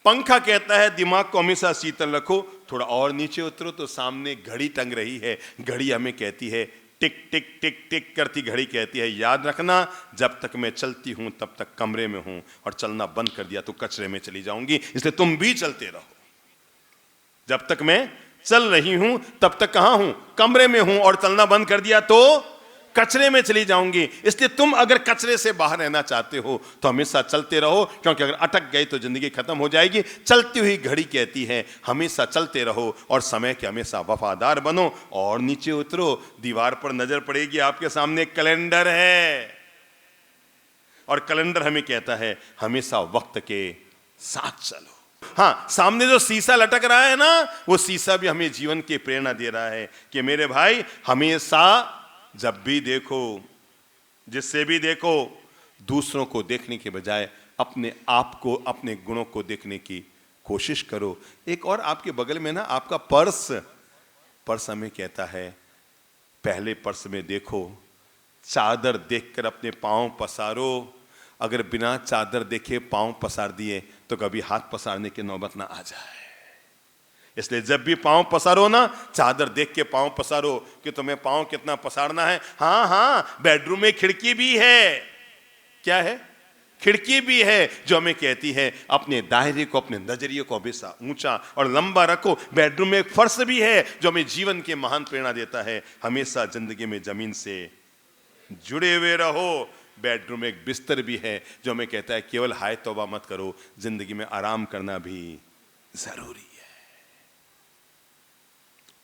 पंखा कहता है दिमाग को हमेशा शीतल रखो। थोड़ा और नीचे उतरो तो सामने घड़ी टंग रही है। घड़ी हमें कहती है, टिक टिक टिक टिक करती घड़ी कहती है, याद रखना जब तक मैं चलती हूं तब तक कमरे में हूं, और चलना बंद कर दिया तो कचरे में चली जाऊंगी। इसलिए तुम भी चलते रहो। जब तक मैं चल रही हूं तब तक कहां हूं? कमरे में हूं, और चलना बंद कर दिया तो कचरे में चली जाऊंगी। इसलिए तुम अगर कचरे से बाहर रहना चाहते हो तो हमेशा चलते रहो, क्योंकि अगर अटक गए तो जिंदगी खत्म हो जाएगी। चलती हुई घड़ी कहती है हमेशा चलते रहो, और समय के हमेशा वफादार बनो। और नीचे उतरो, दीवार पर नजर पड़ेगी, आपके सामने एक कैलेंडर है, और कैलेंडर हमें कहता है हमेशा वक्त के साथ चलो। हाँ, सामने जो शीशा लटक रहा है ना, वो शीशा भी हमें जीवन की प्रेरणा दे रहा है कि मेरे भाई, हमेशा जब भी देखो, जिससे भी देखो, दूसरों को देखने के बजाय अपने आप को, अपने गुणों को देखने की कोशिश करो। एक और आपके बगल में ना आपका पर्स हमें कहता है पहले पर्स में देखो, चादर देखकर अपने पांव पसारो। अगर बिना चादर देखे पांव पसार दिए तो कभी हाथ पसारने की नौबत ना आ जाए। इसलिए जब भी पांव पसारो ना, चादर देख के पांव पसारो कि तुम्हें पांव कितना पसारना है। हाँ हाँ, बेडरूम में खिड़की भी है। क्या है? खिड़की भी है, जो हमें कहती है अपने दायरे को, अपने नजरिए को हमेशा ऊंचा और लंबा रखो। बेडरूम में एक फर्श भी है जो हमें जीवन की महान प्रेरणा देता है, हमेशा जिंदगी में जमीन से जुड़े हुए रहो। बेडरूम में एक बिस्तर भी है जो हमें कहता है केवल हाय तौबा मत करो, जिंदगी में आराम करना भी जरूरी है।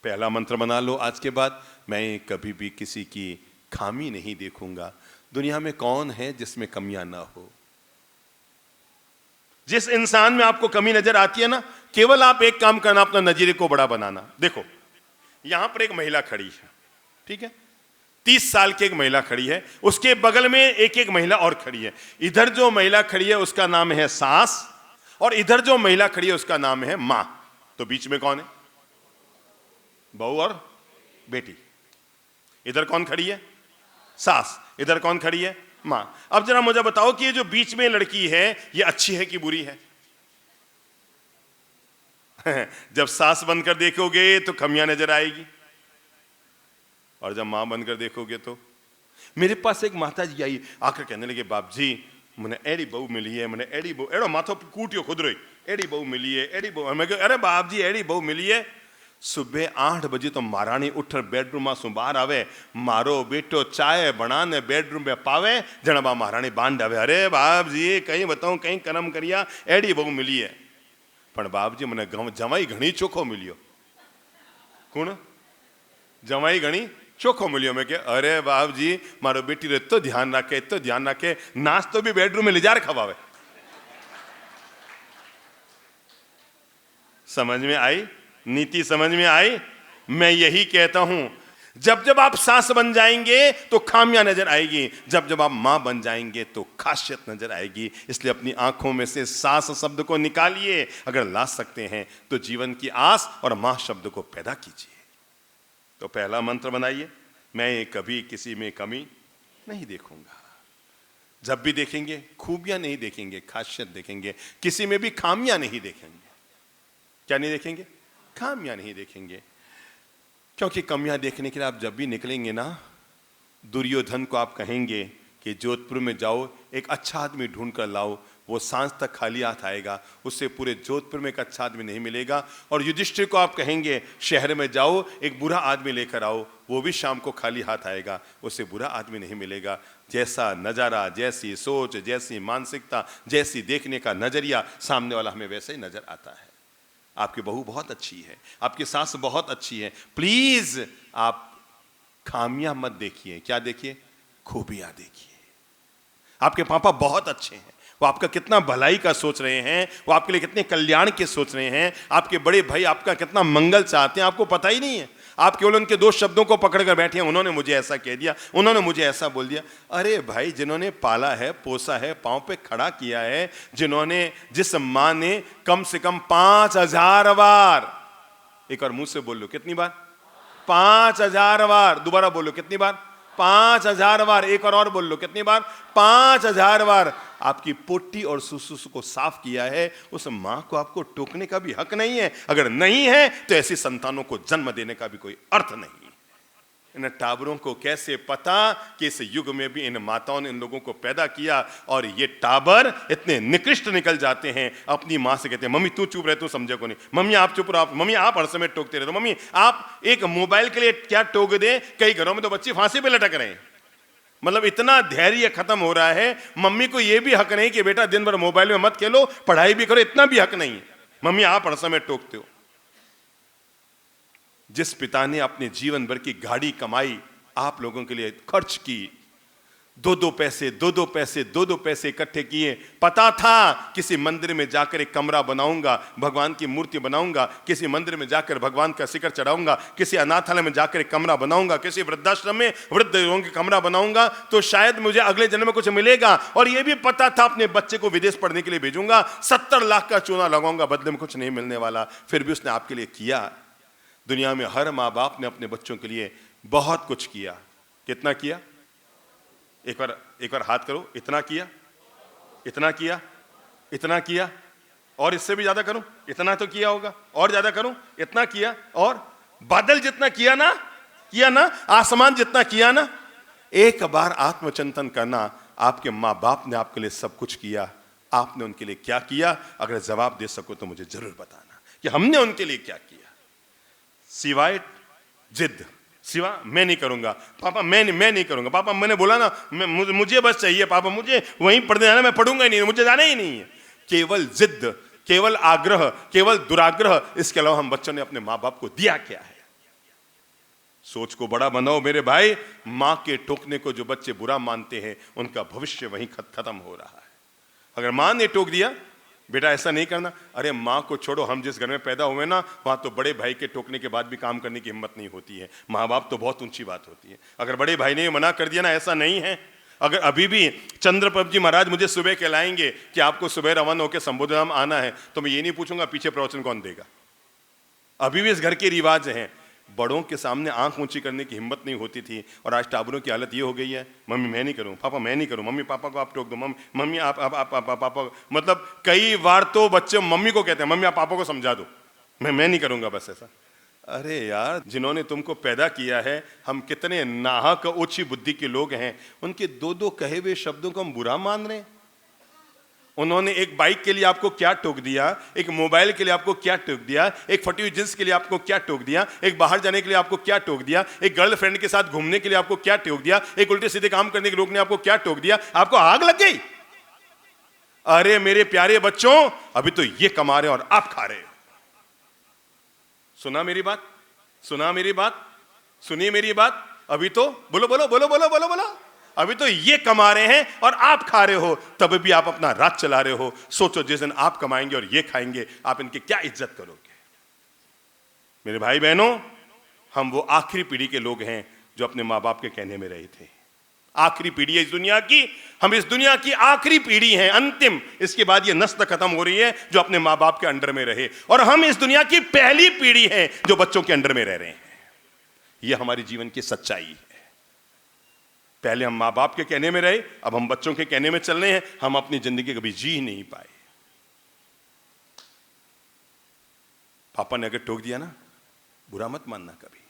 पहला मंत्र बना लो आज के बाद, मैं कभी भी किसी की खामी नहीं देखूंगा। दुनिया में कौन है जिसमें कमियां ना हो? जिस इंसान में आपको कमी नजर आती है ना, केवल आप एक काम करना, अपना नजरिए को बड़ा बनाना। देखो, यहां पर एक महिला खड़ी है, ठीक है, 30 साल की एक महिला खड़ी है, उसके बगल में एक एक महिला और खड़ी है। इधर जो महिला खड़ी है उसका नाम है सास, और इधर जो महिला खड़ी है उसका नाम है मां। तो बीच में कौन है? बहू और बेटी। इधर कौन खड़ी है? सास। इधर कौन खड़ी है? मां। अब जरा मुझे बताओ कि ये जो बीच में लड़की है, ये अच्छी है कि बुरी है? जब सास बनकर देखोगे तो खमियां नजर आएगी, और जब मां बनकर देखोगे तो। मेरे पास एक माता जी आई, आकर कहने लगे, बाप जी मैंने एड़ी बहू मिली है, मैंने एड़ी बहू, एड़ो माथो कूटियो खुद रही, एड़ी बहू मिली है, एड़ी बहू। मैं अरे बाप जी एड़ी बहू मिली है। सुबह 8 बजे तो महारानी उठ बेडरूम में बाहर आवे, मारो बेटो चाय बनाने बेडरूम में पावे, जणबा महारानी बांध आवे। अरे बाप जी कहीं बताऊं, कहीं कर्म करिया, एड़ी बहू मिली है। पण बाप जी मैंने जमाई घणी चोखो मिलियो। कौन? जमाई घणी चोखो मिलियो। मैं के अरे बाप जी मारो बेटी रे तो ध्यान रखे, तो ध्यान रखे, नाश्तो भी बेडरूम में ले जा खवावे। समझ में आई? नीति समझ में आई? मैं यही कहता हूं, जब जब आप सास बन जाएंगे तो खामियां नजर आएगी, जब जब आप मां बन जाएंगे तो खासियत नजर आएगी। इसलिए अपनी आंखों में से सास शब्द को निकालिए, अगर ला सकते हैं तो जीवन की आस और मां शब्द को पैदा कीजिए। तो पहला मंत्र बनाइए, मैं कभी किसी में कमी नहीं देखूंगा। जब भी देखेंगे खूबियां नहीं देखेंगे, खासियत देखेंगे, किसी में भी खामियां नहीं देखेंगे। क्या नहीं देखेंगे? खामियां नहीं देखेंगे। क्योंकि कमियां देखने के लिए आप जब भी निकलेंगे ना, दुर्योधन को आप कहेंगे कि जोधपुर में जाओ, एक अच्छा आदमी ढूंढ कर लाओ, वो सांझ तक खाली हाथ आएगा, उससे पूरे जोधपुर में एक अच्छा आदमी नहीं मिलेगा। और युधिष्ठिर को आप कहेंगे शहर में जाओ, एक बुरा आदमी लेकर आओ, वो भी शाम को खाली हाथ आएगा, उससे बुरा आदमी नहीं मिलेगा। जैसा नजारा, जैसी सोच, जैसी मानसिकता, जैसी देखने का नजरिया, सामने वाला हमें वैसे ही नजर आता है। आपकी बहू बहुत अच्छी है, आपकी सास बहुत अच्छी है, प्लीज आप खामियां मत देखिए। क्या देखिए? खूबियां देखिए। आपके पापा बहुत अच्छे हैं, वो आपका कितना भलाई का सोच रहे हैं, वो आपके लिए कितने कल्याण के सोच रहे हैं। आपके बड़े भाई आपका कितना मंगल चाहते हैं, आपको पता ही नहीं है। आप केवल उनके दो शब्दों को पकड़कर बैठे हैं, उन्होंने मुझे ऐसा कह दिया, उन्होंने मुझे ऐसा बोल दिया। अरे भाई, जिन्होंने पाला है, पोसा है, पांव पे खड़ा किया है, जिस मां ने कम से कम 5000 बार, एक और मुंह से बोल लो कितनी बार? 5000 बार। दोबारा बोलो कितनी बार? 5000 बार। एक और बोल लो कितनी बार? 5000 बार आपकी पोटी और सुसु को साफ किया है। उस मां को आपको टोकने का भी हक नहीं है। अगर नहीं है तो ऐसी संतानों को जन्म देने का भी कोई अर्थ नहीं। इन टाबरों को कैसे पता कि इस युग में भी इन माताओं ने इन लोगों को पैदा किया, और ये टाबर इतने निकृष्ट निकल जाते हैं। अपनी मां से कहते हैं, मम्मी तू चुप रहे, तू समझे को नहीं, मम्मी आप चुप रहो, मम्मी आप हर समय टोकते रहे, मम्मी आप एक मोबाइल के लिए क्या टोक दे। कई घरों में तो बच्चे फांसी पे लटक रहे हैं। मतलब इतना धैर्य खत्म हो रहा है। मम्मी को यह भी हक नहीं कि बेटा दिन भर मोबाइल में मत खेलो, पढ़ाई भी करो, इतना भी हक नहीं है। मम्मी आप हर समय टोकते हो। जिस पिता ने अपने जीवन भर की गाड़ी कमाई आप लोगों के लिए खर्च की, दो दो पैसे इकट्ठे किए, पता था किसी मंदिर में जाकर एक कमरा बनाऊंगा, भगवान की मूर्ति बनाऊंगा, किसी मंदिर में जाकर भगवान का शिखर चढ़ाऊंगा, किसी अनाथालय में जाकर एक कमरा बनाऊंगा, किसी वृद्धाश्रम में वृद्ध लोगों के कमरा बनाऊंगा, तो शायद मुझे अगले जन्म में कुछ मिलेगा। और यह भी पता था अपने बच्चे को विदेश पढ़ने के लिए भेजूंगा, 70 लाख का चूना लगाऊंगा, बदले में कुछ नहीं मिलने वाला। फिर भी उसने आपके लिए किया। दुनिया में हर माँ बाप ने अपने बच्चों के लिए बहुत कुछ किया। कितना किया? एक बार हाथ करो। इतना किया, इतना किया, इतना किया, और इससे भी ज्यादा करूं? इतना तो किया होगा, और ज्यादा करूं? इतना किया, और बादल जितना किया ना, आसमान जितना किया ना। एक बार आत्मचिंतन करना, आपके माँ बाप ने आपके लिए सब कुछ किया, आपने उनके लिए क्या किया? अगर जवाब दे सको तो मुझे जरूर बताना कि हमने उनके लिए क्या किया। सिवाय जिद, सिवा मैं नहीं करूंगा पापा, मैं नहीं करूंगा पापा, मैंने बोला ना, मुझे बस चाहिए पापा, मुझे वहीं पढ़ने जाना, मैं पढ़ूंगा ही नहीं, मुझे जाना ही नहीं है। केवल जिद, केवल आग्रह, केवल दुराग्रह, इसके अलावा हम बच्चों ने अपने माँ बाप को दिया क्या है? सोच को बड़ा बनाओ मेरे भाई। मां के टोकने को जो बच्चे बुरा मानते हैं, उनका भविष्य वहीं खत्म हो रहा है। अगर मां ने टोक दिया, बेटा ऐसा नहीं करना, अरे माँ को छोड़ो, हम जिस घर में पैदा हुए ना, वहां तो बड़े भाई के टोकने के बाद भी काम करने की हिम्मत नहीं होती है। माँ बाप तो बहुत ऊंची बात होती है। अगर बड़े भाई ने मना कर दिया ना, ऐसा नहीं है। अगर अभी भी चंद्रप्रभ जी महाराज मुझे सुबह कहलाएंगे कि आपको सुबह रवाना होकर संबोधन आना है, तो मैं ये नहीं पूछूंगा पीछे प्रवचन कौन देगा। अभी भी इस घर के रिवाज हैं। बड़ों के सामने आंख ऊंची करने की हिम्मत नहीं होती थी, और आज टाबरों की हालत ये हो गई है, मम्मी मैं नहीं करूं, पापा मैं नहीं करूं, मम्मी पापा को आप टोक दो, मम्मी आप पापा। मतलब कई बार तो बच्चे मम्मी को कहते हैं, मम्मी आप पापा को समझा दो, मैं नहीं करूंगा बस ऐसा। अरे यार, जिन्होंने तुमको पैदा किया है, हम कितने नाहक ओछी बुद्धि के लोग हैं, उनके दो कहे हुए शब्दों को हम बुरा मान रहे हैं। उन्होंने एक बाइक के लिए आपको क्या टोक दिया, एक मोबाइल के लिए आपको क्या टोक दिया, एक फटी हुई जींस के लिए आपको क्या टोक दिया, एक बाहर जाने के लिए आपको क्या टोक दिया, एक गर्लफ्रेंड के साथ घूमने के लिए आपको क्या टोक दिया, एक उल्टे सीधे काम करने के लोग ने आपको क्या टोक दिया, आपको आग लग गई। अरे मेरे प्यारे बच्चों, अभी तो ये कमा रहे और आप खा रहे हो। सुना मेरी बात? सुना मेरी बात? सुनिए मेरी बात। अभी तो बोलो बोलो बोलो बोलो बोलो बोलो, अभी तो ये कमा रहे हैं और आप खा रहे हो, तब भी आप अपना राज चला रहे हो। सोचो जिस दिन आप कमाएंगे और ये खाएंगे, आप इनकी क्या इज्जत करोगे? मेरे भाई बहनों, हम वो आखिरी पीढ़ी के लोग हैं जो अपने माँ बाप के कहने में रहे थे। आखिरी पीढ़ी है इस दुनिया की, हम इस दुनिया की आखिरी पीढ़ी हैं, अंतिम। इसके बाद ये नस्ल खत्म हो रही है जो अपने माँ बाप के अंडर में रहे, और हम इस दुनिया की पहली पीढ़ी है जो बच्चों के अंडर में रह रहे हैं। ये हमारी जीवन की सच्चाई है। पहले हम माँ बाप के कहने में रहे, अब हम बच्चों के कहने में चल रहे हैं। हम अपनी जिंदगी कभी जी ही नहीं पाए। पापा ने अगर टोक दिया ना, बुरा मत मानना, कभी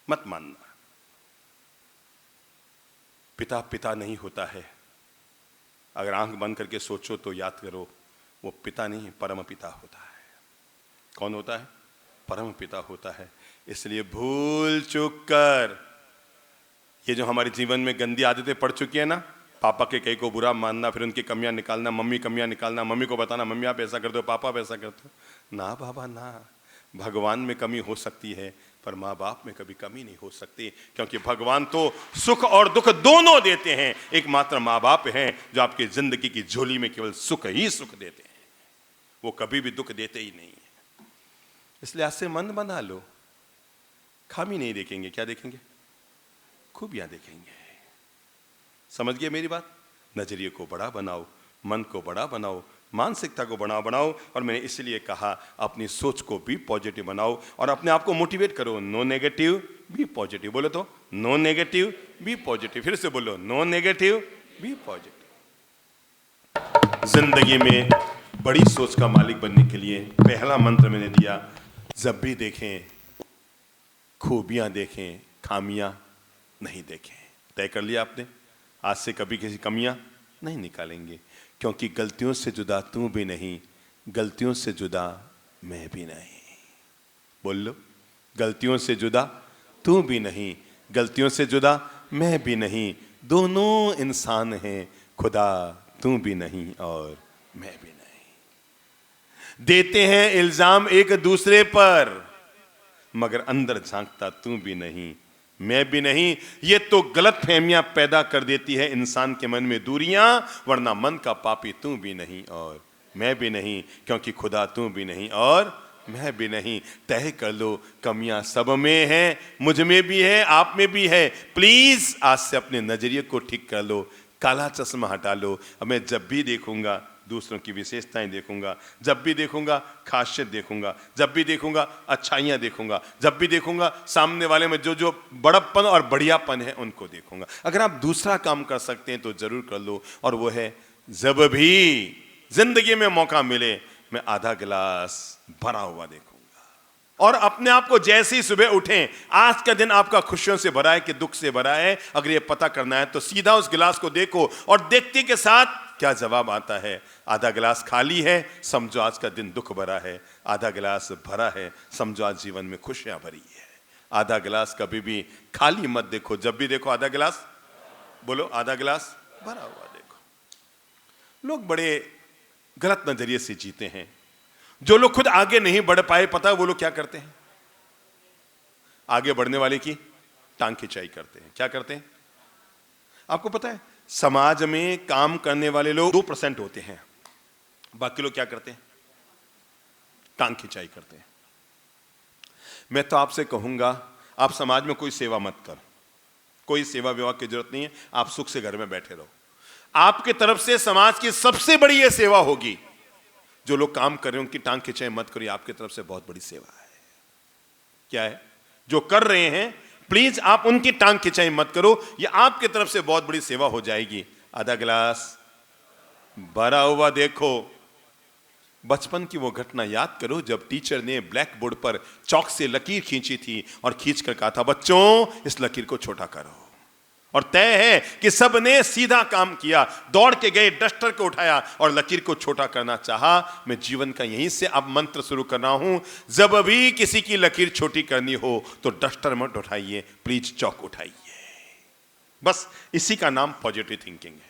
मत मानना। पिता पिता नहीं होता है। अगर आंख बंद करके सोचो तो याद करो, वो पिता नहीं परम पिता होता है। कौन होता है? परम पिता होता है। इसलिए भूल चूक कर ये जो हमारे जीवन में गंदी आदतें पड़ चुकी है ना, पापा के कई को बुरा मानना, फिर उनकी कमियां निकालना, मम्मी कमियां निकालना, मम्मी को बताना मम्मी आप ऐसा करते हो, पापा आप ऐसा करते हो। ना बाबा ना, भगवान में कमी हो सकती है पर माँ बाप में कभी कमी नहीं हो सकती, क्योंकि भगवान तो सुख और दुख दोनों देते हैं। एकमात्र माँ बाप हैं जो आपकी जिंदगी की झोली में केवल सुख ही सुख देते हैं, वो कभी भी दुख देते ही नहीं है। इसलिए आज से मन बना लो, खामी नहीं देखेंगे, क्या देखेंगे? खूबियां देखेंगे। समझ गए मेरी बात? नजरिए को बड़ा बनाओ, मन को बड़ा बनाओ, मानसिकता को बनाओ। और मैंने इसलिए कहा अपनी सोच को भी पॉजिटिव बनाओ और अपने आप को मोटिवेट करो। No negative be positive. बोलो तो, नो नेगेटिव बी पॉजिटिव। फिर से बोलो, नो नेगेटिव बी पॉजिटिव। जिंदगी में बड़ी सोच का मालिक बनने के लिए पहला मंत्र मैंने दिया, जब भी देखें खूबियां देखें, खामियां नहीं देखें। तय कर लिया आपने, आज से कभी किसी कमियां नहीं निकालेंगे, क्योंकि गलतियों से जुदा तू भी नहीं, गलतियों से जुदा मैं भी नहीं। बोल लो, गलतियों से जुदा तू भी नहीं, गलतियों से जुदा मैं भी नहीं, दोनों इंसान हैं, खुदा तू भी नहीं और मैं भी नहीं। देते हैं इल्जाम एक दूसरे पर, मगर अंदर झांकता तू भी नहीं मैं भी नहीं। ये तो गलत फहमियां पैदा कर देती है इंसान के मन में दूरियां, वरना मन का पापी तू भी नहीं और मैं भी नहीं, क्योंकि खुदा तू भी नहीं और मैं भी नहीं। तय कर लो, कमियां सब में हैं, मुझ में भी है, आप में भी है। प्लीज आज से अपने नजरिए को ठीक कर लो, काला चश्मा हटा लो। अब मैं जब भी देखूंगा दूसरों की विशेषताएं देखूंगा, जब भी देखूंगा खासियत देखूंगा, जब भी देखूंगा अच्छाइयां देखूंगा, जब भी देखूंगा सामने वाले में जो जो बड़प्पन और बढ़ियापन है उनको देखूंगा। अगर आप दूसरा काम कर सकते हैं तो जरूर कर लो, और वो है जब भी जिंदगी में मौका मिले मैं आधा गिलास भरा हुआ देखूंगा। और अपने आप को जैसे ही सुबह उठें, आज का दिन आपका खुशियों से भरा है कि दुख से भरा है, अगर ये पता करना है तो सीधा उस गिलास को देखो और देखते के साथ क्या जवाब आता है। आधा गिलास खाली है, समझो आज का दिन दुख भरा है। आधा गिलास भरा है, समझो आज जीवन में खुशियां भरी है। आधा गिलास कभी भी खाली मत देखो, जब भी देखो आधा गिलास, बोलो आधा गिलास भरा हुआ देखो। लोग बड़े गलत नजरिए से जीते हैं। जो लोग खुद आगे नहीं बढ़ पाए, पता है वो लोग क्या करते हैं? आगे बढ़ने वाले की टांग खिंचाई करते हैं। क्या करते हैं आपको पता है? समाज में काम करने वाले लोग 2% होते हैं, बाकी लोग क्या करते हैं? टांग खिंचाई करते हैं। मैं तो आपसे कहूंगा, आप समाज में कोई सेवा मत कर, कोई सेवा विभाग की जरूरत नहीं है, आप सुख से घर में बैठे रहो। आपके तरफ से समाज की सबसे बड़ी यह सेवा होगी, जो लोग काम कर रहे हैं उनकी टांग खिंचाई मत करिए, आपकी तरफ से बहुत बड़ी सेवा है। क्या है? जो कर रहे हैं प्लीज आप उनकी टांग खिंचाई मत करो, ये आपकी तरफ से बहुत बड़ी सेवा हो जाएगी। आधा गिलास भरा हुआ देखो। बचपन की वो घटना याद करो जब टीचर ने ब्लैक बोर्ड पर चौक से लकीर खींची थी और खींच कर कहा था, बच्चों इस लकीर को छोटा करो। और तय है कि सब ने सीधा काम किया, दौड़ के गए, डस्टर को उठाया और लकीर को छोटा करना चाहा। मैं जीवन का यहीं से अब मंत्र शुरू कर रहा हूं, जब भी किसी की लकीर छोटी करनी हो तो डस्टर मत उठाइए, प्लीज चौक उठाइए। बस इसी का नाम पॉजिटिव थिंकिंग है।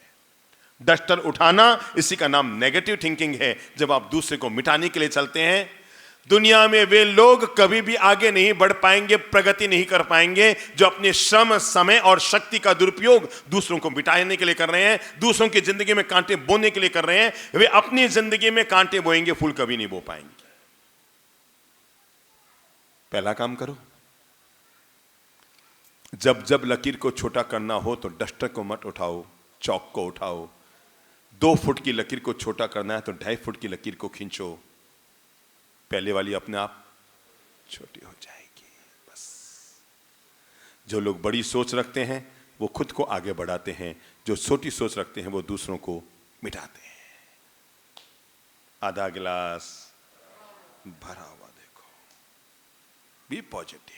डस्टर उठाना, इसी का नाम नेगेटिव थिंकिंग है। जब आप दूसरे को मिटाने के लिए चलते हैं, दुनिया में वे लोग कभी भी आगे नहीं बढ़ पाएंगे, प्रगति नहीं कर पाएंगे जो अपने श्रम, समय और शक्ति का दुरुपयोग दूसरों को मिटाने के लिए कर रहे हैं, दूसरों की जिंदगी में कांटे बोने के लिए कर रहे हैं। वे अपनी जिंदगी में कांटे बोएंगे, फूल कभी नहीं बो पाएंगे। पहला काम करो, जब जब लकीर को छोटा करना हो तो डस्टर को मत उठाओ, चौक को उठाओ। 2 फुट की लकीर को छोटा करना है तो 2.5 फुट की लकीर को खींचो, पहले वाली अपने आप छोटी हो जाएगी। बस जो लोग बड़ी सोच रखते हैं वो खुद को आगे बढ़ाते हैं, जो छोटी सोच रखते हैं वो दूसरों को मिटाते हैं। आधा गिलास भरा हुआ देखो। बी पॉजिटिव,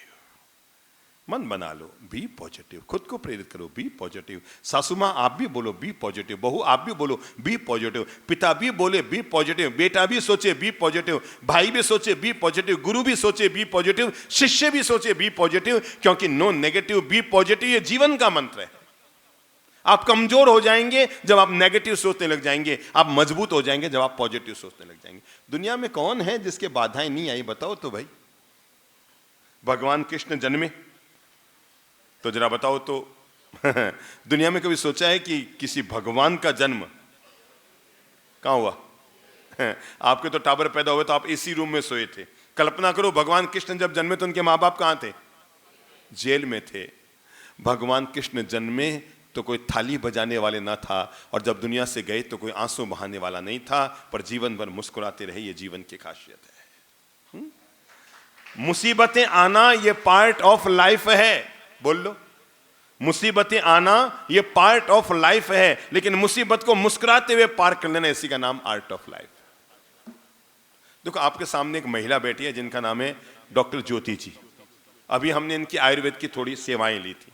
मन बना लो, बी पॉजिटिव, खुद को प्रेरित करो, बी पॉजिटिव। सासू मां आप भी बोलो बी पॉजिटिव, बहू आप भी बोलो बी पॉजिटिव, पिता भी बोले बी पॉजिटिव, बेटा भी सोचे बी पॉजिटिव, भाई भी सोचे बी पॉजिटिव, गुरु भी सोचे बी पॉजिटिव, शिष्य भी सोचे बी पॉजिटिव, क्योंकि नो नेगेटिव बी पॉजिटिव ये जीवन का मंत्र है। आप कमजोर हो जाएंगे जब आप नेगेटिव सोचने लग जाएंगे, आप मजबूत हो जाएंगे जब आप पॉजिटिव सोचने लग जाएंगे। दुनिया में कौन है जिसके बाधाएं नहीं आई, बताओ तो भाई। भगवान कृष्ण जन्मे तो जरा बताओ तो दुनिया में कभी सोचा है कि किसी भगवान का जन्म कहां हुआ? आपके तो टावर पैदा हुए तो आप एसी रूम में सोए थे। कल्पना करो भगवान कृष्ण जब जन्मे तो उनके मां बाप कहां थे? जेल में थे। भगवान कृष्ण जन्मे तो कोई थाली बजाने वाले ना था, और जब दुनिया से गए तो कोई आंसू बहाने वाला नहीं था, पर जीवन भर मुस्कुराते रहे। ये जीवन की खासियत है। मुसीबतें आना ये पार्ट ऑफ लाइफ है। बोल लो, मुसीबतें आना ये पार्ट ऑफ लाइफ है, लेकिन मुसीबत को मुस्कुराते हुए पार कर लेना, इसी का नाम आर्ट ऑफ लाइफ। देखो आपके सामने एक महिला बैठी है जिनका नाम है डॉक्टर ज्योति जी। अभी हमने इनकी आयुर्वेद की थोड़ी सेवाएं ली थी।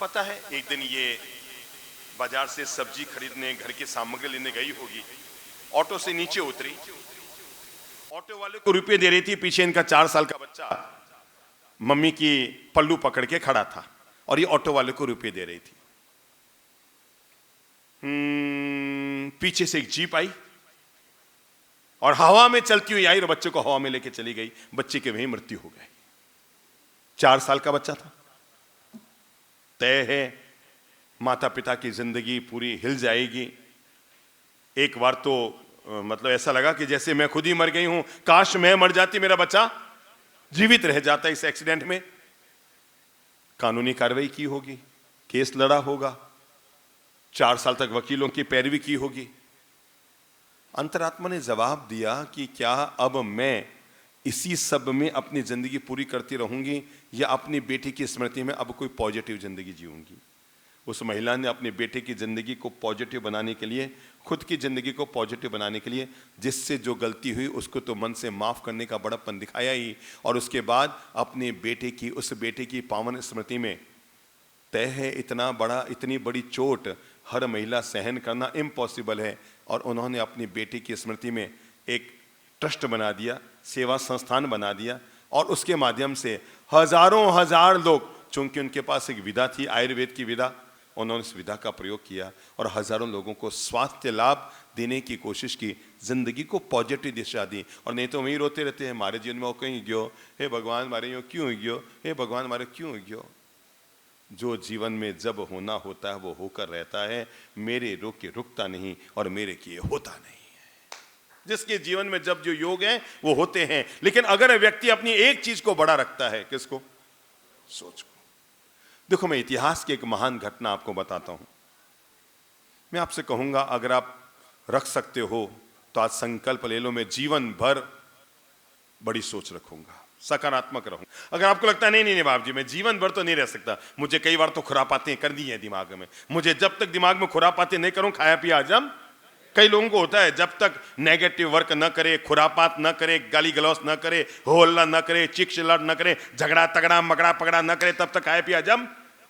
पता है एक दिन ये बाजार से सब्जी खरीदने, घर की सामग्री लेने गई होगी, ऑटो से नीचे उतरी, ऑटो वाले को रुपए दे रही थी। पीछे इनका 4 साल का बच्चा मम्मी की पल्लू पकड़ के खड़ा था और ये ऑटो वाले को रुपए दे रही थी। पीछे से एक जीप आई और हवा में चलती हुई आई और बच्चे को हवा में लेके चली गई। बच्चे की वहीं मृत्यु हो गई। 4 साल का बच्चा था। तय है माता पिता की जिंदगी पूरी हिल जाएगी। एक बार तो मतलब ऐसा लगा कि जैसे मैं खुद ही मर गई हूं, काश मैं मर जाती, मेरा बच्चा जीवित रह जाता इस एक्सीडेंट में। कानूनी कार्रवाई की होगी, केस लड़ा होगा, 4 साल तक वकीलों की पैरवी की होगी। अंतरात्मा ने जवाब दिया कि क्या अब मैं इसी सब में अपनी जिंदगी पूरी करती रहूंगी या अपनी बेटी की स्मृति में अब कोई पॉजिटिव जिंदगी जीऊंगी? उस महिला ने अपने बेटे की जिंदगी को पॉजिटिव बनाने के लिए, खुद की जिंदगी को पॉजिटिव बनाने के लिए, जिससे जो गलती हुई उसको तो मन से माफ करने का बड़प्पन दिखाया ही, और उसके बाद अपने बेटे की, उस बेटे की पावन स्मृति में, तय है इतनी बड़ी चोट हर महिला सहन करना इम्पॉसिबल है, और उन्होंने अपनी बेटी की स्मृति में एक ट्रस्ट बना दिया, सेवा संस्थान बना दिया, और उसके माध्यम से हजारों हजार लोग, चूंकि उनके पास एक विधा थी आयुर्वेद की विधा, उन्होंने इस विधा का प्रयोग किया और हजारों लोगों को स्वास्थ्य लाभ देने की कोशिश की, जिंदगी को पॉजिटिव दिशा दी। और नहीं तो वहीं रोते रहते हैं, हमारे जीवन में वो कहीं गयो, हे भगवान हमारे यूँ क्यों गयो, हे भगवान हमारे क्यों गयो। जो जीवन में जब होना होता है वो होकर रहता है। मेरे रोके रुकता नहीं और मेरे किए होता नहीं है। जिसके जीवन में जब जो योग है वो होते हैं। लेकिन अगर व्यक्ति अपनी एक चीज को बड़ा रखता है, किसको? सोच को। देखो मैं इतिहास की एक महान घटना आपको बताता हूं। मैं आपसे कहूंगा अगर आप रख सकते हो तो आज संकल्प ले लो, मैं जीवन भर बड़ी सोच रखूंगा, सकारात्मक रहूं। अगर आपको लगता है नहीं नहीं बाप जी मैं जीवन भर तो नहीं रह सकता, मुझे कई बार तो खुरापातें कर दी है दिमाग में, मुझे जब तक दिमाग में खुरापातें नहीं करूं खाया पिया हजम। कई लोगों को होता है जब तक नेगेटिव वर्क न करे, खुरापात न करे, गाली गलौज न करे, हो हल्ला न करे, चिक चिल्लाट न करे, झगड़ा तगड़ा मगड़ा पगड़ा न करे, तब तक खाया पिया हजम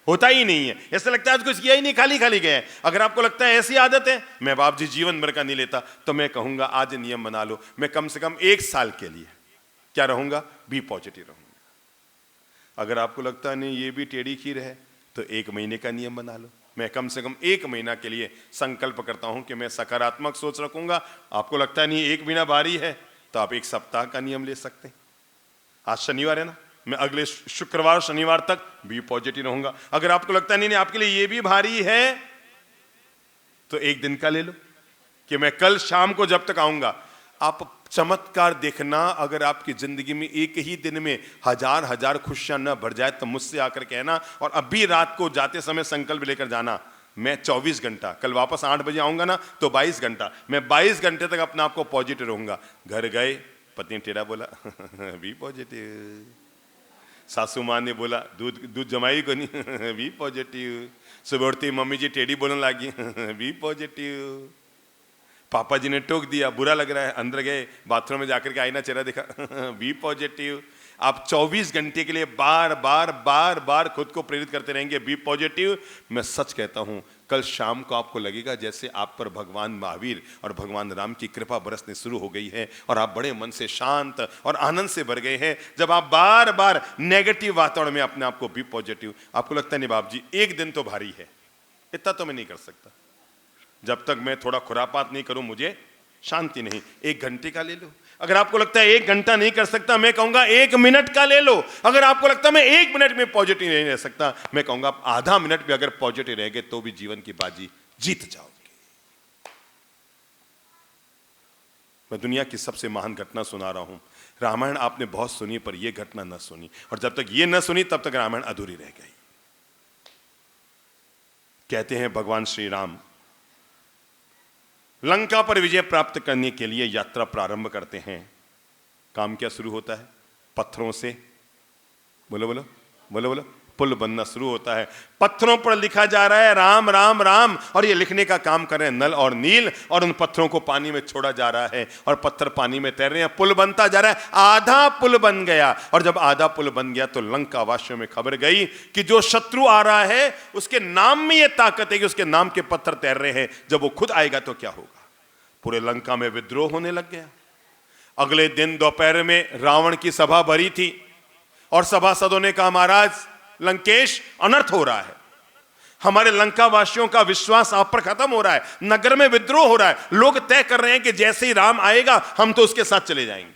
होता ही नहीं है। ऐसा लगता है आज कुछ किया ही नहीं, खाली खाली गया है। अगर आपको लगता है ऐसी आदत है मैं बाप जी जीवन भर का नहीं लेता, तो मैं कहूंगा आज नियम बना लो, मैं कम से कम 1 साल के लिए क्या रहूंगा? बी पॉजिटिव रहूंगा। अगर आपको लगता है नहीं ये भी टेढ़ी खीर है, तो 1 महीने का नियम बना लो। मैं कम से कम 1 महीना के लिए संकल्प करता हूं कि मैं सकारात्मक सोच रखूंगा। आपको लगता है नहीं 1 महीना भारी है, तो आप 1 सप्ताह का नियम ले सकते हैं। आज शनिवार है ना, मैं अगले शुक्रवार शनिवार तक बी पॉजिटिव रहूंगा। अगर आपको लगता नहीं आपके लिए ये भी भारी है, तो 1 दिन का ले लो कि मैं कल शाम को जब तक आऊंगा, आप चमत्कार देखना, अगर आपकी जिंदगी में एक ही दिन में हजार हजार खुशियां न भर जाए तो मुझसे आकर कहना, और अभी रात को जाते समय संकल्प लेकर जाना, मैं 24 घंटा, कल वापस 8 बजे आऊंगा ना तो 22 घंटा, मैं 22 घंटे तक अपने आप को पॉजिटिव रहूंगा। घर गए, पत्नी टेढ़ा बोला भी पॉजिटिव, सासू माँ ने बोला दूध दूध जमाई को नहीं भी पॉजिटिव, सुबह उठती मम्मी जी टेढ़ी बोलने लगी भी पॉजिटिव, पापा जी ने टोक दिया, बुरा लग रहा है, अंदर गए, बाथरूम में जाकर के आईना चेहरा देखा बी पॉजिटिव। आप 24 घंटे के लिए बार बार बार बार खुद को प्रेरित करते रहेंगे बी पॉजिटिव। मैं सच कहता हूं, कल शाम को आपको लगेगा जैसे आप पर भगवान महावीर और भगवान राम की कृपा बरसने शुरू हो गई है और आप बड़े मन से शांत और आनंद से भर गए हैं। जब आप बार बार नेगेटिव वातावरण में अपने आप को बी पॉजिटिव, आपको लगता है नहीं बाप जी एक दिन तो भारी है, इतना तो मैं नहीं कर सकता, जब तक मैं थोड़ा खुरापात नहीं करूं मुझे शांति नहीं। 1 घंटे का ले लो, अगर आपको लगता है 1 घंटा नहीं कर सकता, मैं कहूंगा 1 मिनट का ले लो। अगर आपको लगता है मैं 1 मिनट में पॉजिटिव नहीं रह सकता, मैं कहूंगा आप आधा मिनट भी अगर पॉजिटिव रहेंगे तो भी जीवन की बाजी जीत जाओगे। मैं दुनिया की सबसे महान घटना सुना रहा हूं। रामायण आपने बहुत सुनी पर यह घटना न सुनी, और जब तक यह न सुनी तब तक रामायण अधूरी रह गई। कहते हैं भगवान श्री राम लंका पर विजय प्राप्त करने के लिए यात्रा प्रारंभ करते हैं। काम क्या शुरू होता है? पत्थरों से, बोलो बोलो बोलो बोलो, पुल बनना शुरू होता है। पत्थरों पर लिखा जा रहा है राम राम राम, और ये लिखने का काम कर रहे हैं नल और नील, और उन पत्थरों को पानी में छोड़ा जा रहा है और पत्थर पानी में तैर रहे हैं। पुल बनता जा रहा है, आधा पुल बन गया, और जब आधा पुल बन गया तो लंका वासियों में खबर गई कि जो शत्रु आ रहा है उसके नाम में यह ताकत है कि उसके नाम के पत्थर तैर रहे हैं, जब वो खुद आएगा तो क्या होगा। पूरे लंका में विद्रोह होने लग गया। अगले दिन दोपहर में रावण की सभा भरी थी और सभासदों ने कहा महाराज लंकेश अनर्थ हो रहा है, हमारे लंका वासियों का विश्वास आप पर खत्म हो रहा है, नगर में विद्रोह हो रहा है, लोग तय कर रहे हैं कि जैसे ही राम आएगा हम तो उसके साथ चले जाएंगे।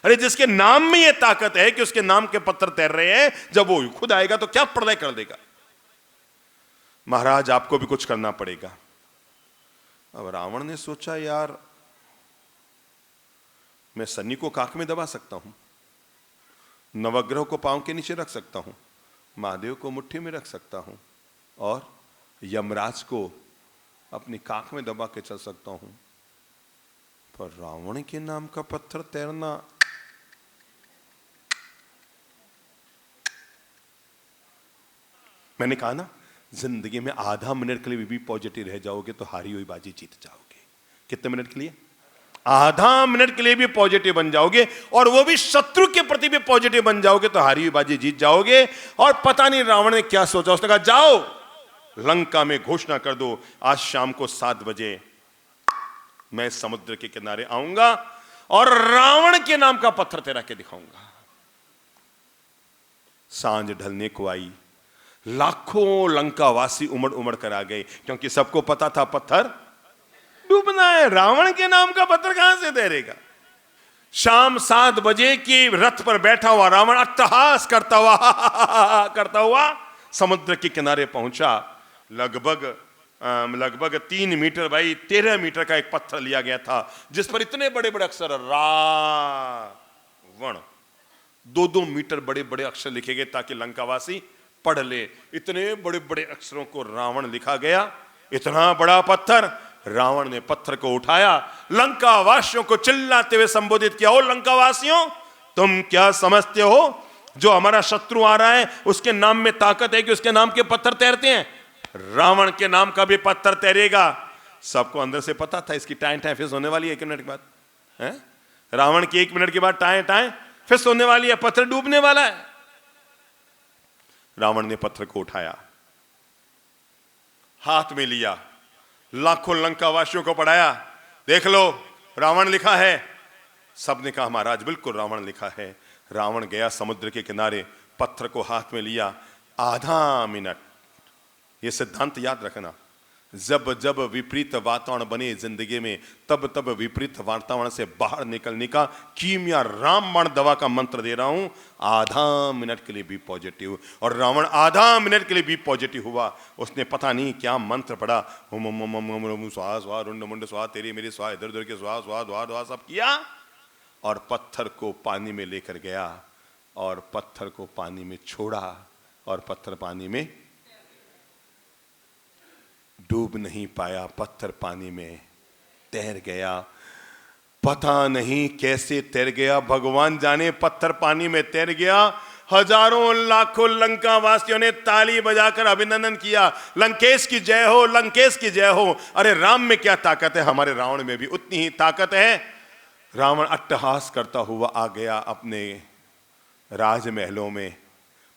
अरे जिसके नाम में यह ताकत है कि उसके नाम के पत्थर तैर रहे हैं, जब वो खुद आएगा तो क्या प्रलय कर देगा। महाराज आपको भी कुछ करना पड़ेगा। अब रावण ने सोचा यार मैं शनि को काख में दबा सकता हूं, नवग्रह को पांव के नीचे रख सकता हूं, महादेव को मुट्ठी में रख सकता हूं, और यमराज को अपनी काख में दबा के चल सकता हूं, पर रावण के नाम का पत्थर तैरना, मैंने कहा ना जिंदगी में आधा मिनट के लिए भी पॉजिटिव रह जाओगे तो हारी हुई बाजी जीत जाओगे। कितने मिनट के लिए? आधा मिनट के लिए भी पॉजिटिव बन जाओगे, और वो भी शत्रु के प्रति भी पॉजिटिव बन जाओगे तो हारी हुई बाजी जीत जाओगे। और पता नहीं रावण ने क्या सोचा, उसने कहा जाओ लंका में घोषणा कर दो आज शाम को 7 बजे मैं समुद्र के किनारे आऊंगा और रावण के नाम का पत्थर तैरा के दिखाऊंगा। सांझ ढलने को आई, लाखों लंकावासी उमड़ उमड़ कर आ गए, क्योंकि सबको पता था पत्थर डूबना है, रावण के नाम का पत्थर कहां से तैरेगा। शाम 7 बजे की रथ पर बैठा हुआ रावण अट्टहास करता हुआ समुद्र के किनारे पहुंचा। लगभग 3 मीटर बाई 13 मीटर का एक पत्थर लिया गया था, जिस पर इतने बड़े बड़े अक्षर रावण 2-2 मीटर बड़े बड़े अक्षर लिखे गए ताकि लंकावासी पढ़ ले। इतने बड़े बड़े अक्षरों को रावण लिखा गया। इतना बड़ा पत्थर, रावण ने पत्थर को उठाया, लंका वासियों को चिल्लाते हुए संबोधित किया, ओ लंका वासियों तुम क्या समझते हो जो हमारा शत्रु आ रहा है उसके नाम में ताकत है कि उसके नाम के पत्थर तैरते हैं, रावण के नाम का भी पत्थर तैरेगा। सबको अंदर से पता था इसकी टाइम फिस होने वाली है 1 मिनट के बाद है? रावण की 1 मिनट के बाद टाइम फिस होने वाली है, पत्थर डूबने वाला है। रावण ने पत्थर को उठाया, हाथ में लिया, लाखों लंकावासियों को पढ़ाया, देख लो रावण लिखा है। सबने कहा महाराज बिल्कुल रावण लिखा है। रावण गया समुद्र के किनारे, पत्थर को हाथ में लिया, आधा मिनट। यह सिद्धांत याद रखना, जब जब विपरीत वातावरण बने जिंदगी में तब तब विपरीत वातावरण से बाहर निकलने का कीमिया रामबाण दवा का मंत्र दे रहा हूं। आधा मिनट के लिए भी पॉजिटिव, और रावण आधा मिनट के लिए भी पॉजिटिव हुआ। उसने पता नहीं क्या मंत्र पढ़ा, ओम ओम ओम ओम ओम स्वाहा स्वाहा रुंड मुंड स्वाहा तेरी मेरी स्वाहा इधर उधर के स्वाहा स्वाहा द्वार द्वार सब किया, और पत्थर को पानी में लेकर गया और पत्थर को पानी में छोड़ा और पत्थर पानी में डूब नहीं पाया, पत्थर पानी में तैर गया। पता नहीं कैसे तैर गया, भगवान जाने, पत्थर पानी में तैर गया। हजारों लाखों लंका वासियों ने ताली बजाकर अभिनंदन किया, लंकेश की जय हो, लंकेश की जय हो। अरे राम में क्या ताकत है, हमारे रावण में भी उतनी ही ताकत है। रावण अट्टहास करता हुआ आ गया अपने राजमहलों में,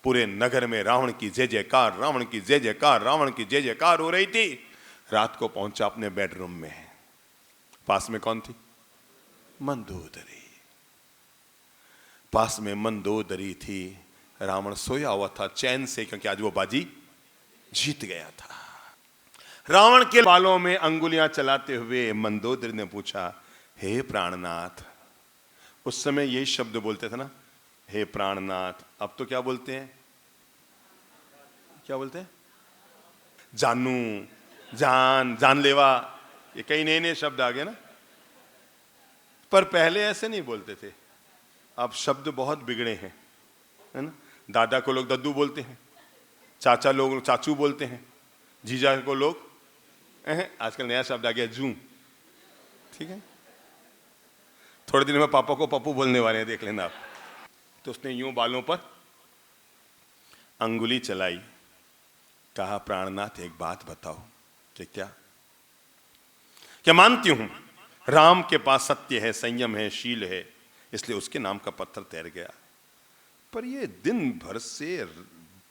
पूरे नगर में रावण की जय जयकार, रावण की जय जयकार, रावण की जय जयकार हो रही थी। रात को पहुंचा अपने बेडरूम में, पास में कौन थी? मंदोदरी। पास में मंदोदरी थी। रावण सोया हुआ था चैन से, क्योंकि आज वो बाजी जीत गया था। रावण के बालों में अंगुलियां चलाते हुए मंदोदरी ने पूछा, हे प्राणनाथ। उस समय यही शब्द बोलते थे ना, हे प्राणनाथ। अब तो क्या बोलते हैं? क्या बोलते हैं? जानू, जान, जानलेवा, ये कई नए नए शब्द आ गए ना। पर पहले ऐसे नहीं बोलते थे। अब शब्द बहुत बिगड़े हैं, है ना। दादा को लोग दद्दू बोलते हैं, चाचा लोग चाचू बोलते हैं, जीजा को लोग आजकल नया शब्द आ गया जू। ठीक है, थोड़े दिन में पापा को पप्पू बोलने वाले हैं, देख लेना आप। तो उसने यूं बालों पर अंगुली चलाई, कहा, प्राणनाथ एक बात बताओ। कि क्या मानती हूं राम के पास सत्य है, संयम है, शील है, इसलिए उसके नाम का पत्थर तैर गया। पर ये दिन भर से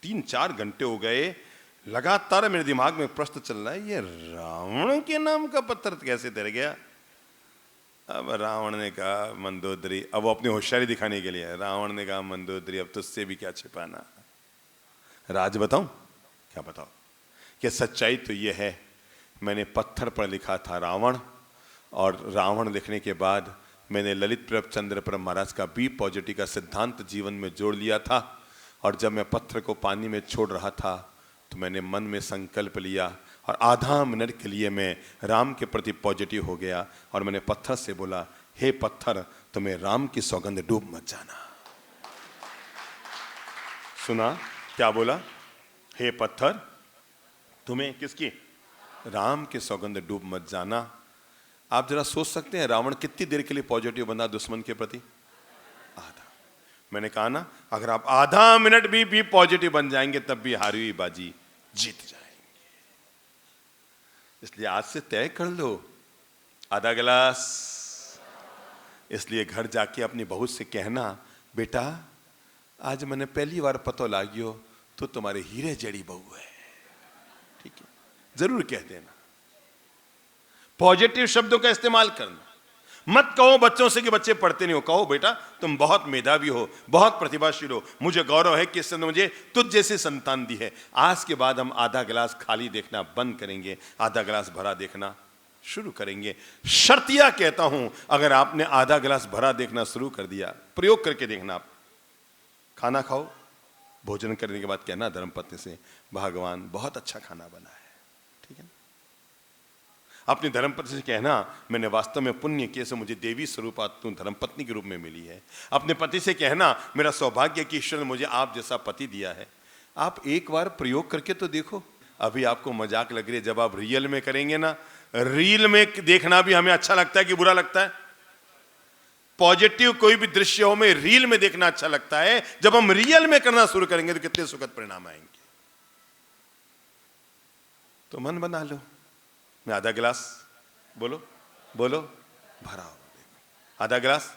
3-4 घंटे हो गए, लगातार मेरे दिमाग में प्रश्न चल रहा है, ये रावण के नाम का पत्थर कैसे तैर गया। अब रावण ने कहा, मंदोदरी, अब वो अपनी होशियारी दिखाने के लिए, रावण ने कहा, मंदोदरी अब तुझसे भी क्या छिपाना, राज बताऊं? क्या बताओ? कि सच्चाई तो ये है, मैंने पत्थर पर लिखा था रावण, और रावण लिखने के बाद मैंने ललित प्रभ चंद्र महाराज का बी पॉजिटिव का सिद्धांत जीवन में जोड़ लिया था। और जब मैं पत्थर को पानी में छोड़ रहा था तो मैंने मन में संकल्प लिया, और आधा मिनट के लिए मैं राम के प्रति पॉजिटिव हो गया, और मैंने पत्थर से बोला, हे पत्थर, तुम्हें राम की सौगंध डूब मत जाना। सुना क्या बोला? हे पत्थर, तुम्हें किसकी? राम की सौगंध डूब मत जाना। आप जरा सोच सकते हैं रावण कितनी देर के लिए पॉजिटिव बना दुश्मन के प्रति? आधा। मैंने कहा ना, अगर आप आधा मिनट भी पॉजिटिव बन जाएंगे तब भी हारी हुई बाजी जीत जाएंगे। इसलिए आज से तय कर लो, आधा गिलास। इसलिए घर जाके अपनी बहू से कहना, बेटा आज मैंने पहली बार पतो लागियो तो तुम्हारे हीरे जड़ी बहू है। ठीक है, जरूर कह देना। पॉजिटिव शब्दों का इस्तेमाल करना। मत कहो बच्चों से कि बच्चे पढ़ते नहीं हो, कहो बेटा तुम बहुत मेधावी हो, बहुत प्रतिभाशील हो, मुझे गौरव है कि इसने मुझे तुझ जैसी संतान दी है। आज के बाद हम आधा गिलास खाली देखना बंद करेंगे, आधा गिलास भरा देखना शुरू करेंगे। शर्तिया कहता हूं, अगर आपने आधा गिलास भरा देखना शुरू कर दिया, प्रयोग करके देखना। आप खाना खाओ, भोजन करने के बाद कहना धर्मपत्नी से, भगवान बहुत अच्छा खाना बना है। ठीक है ना? अपनी धर्मपत्नी से कहना, मैंने वास्तव में पुण्य किए से मुझे देवी स्वरूप तू धर्मपत्नी के रूप में मिली है। अपने पति से कहना, मेरा सौभाग्य कि ईश्वर ने मुझे आप जैसा पति दिया है। आप एक बार प्रयोग करके तो देखो। अभी आपको मजाक लग रही है, जब आप रियल में करेंगे ना, रील में देखना भी हमें अच्छा लगता है कि बुरा लगता है? पॉजिटिव कोई भी दृश्य हो में रील में देखना अच्छा लगता है। जब हम रियल में करना शुरू करेंगे तो कितने सुखद परिणाम आएंगे। तो मन बना लो, मैं आधा गिलास, बोलो बोलो, भरा हो। आधा गिलास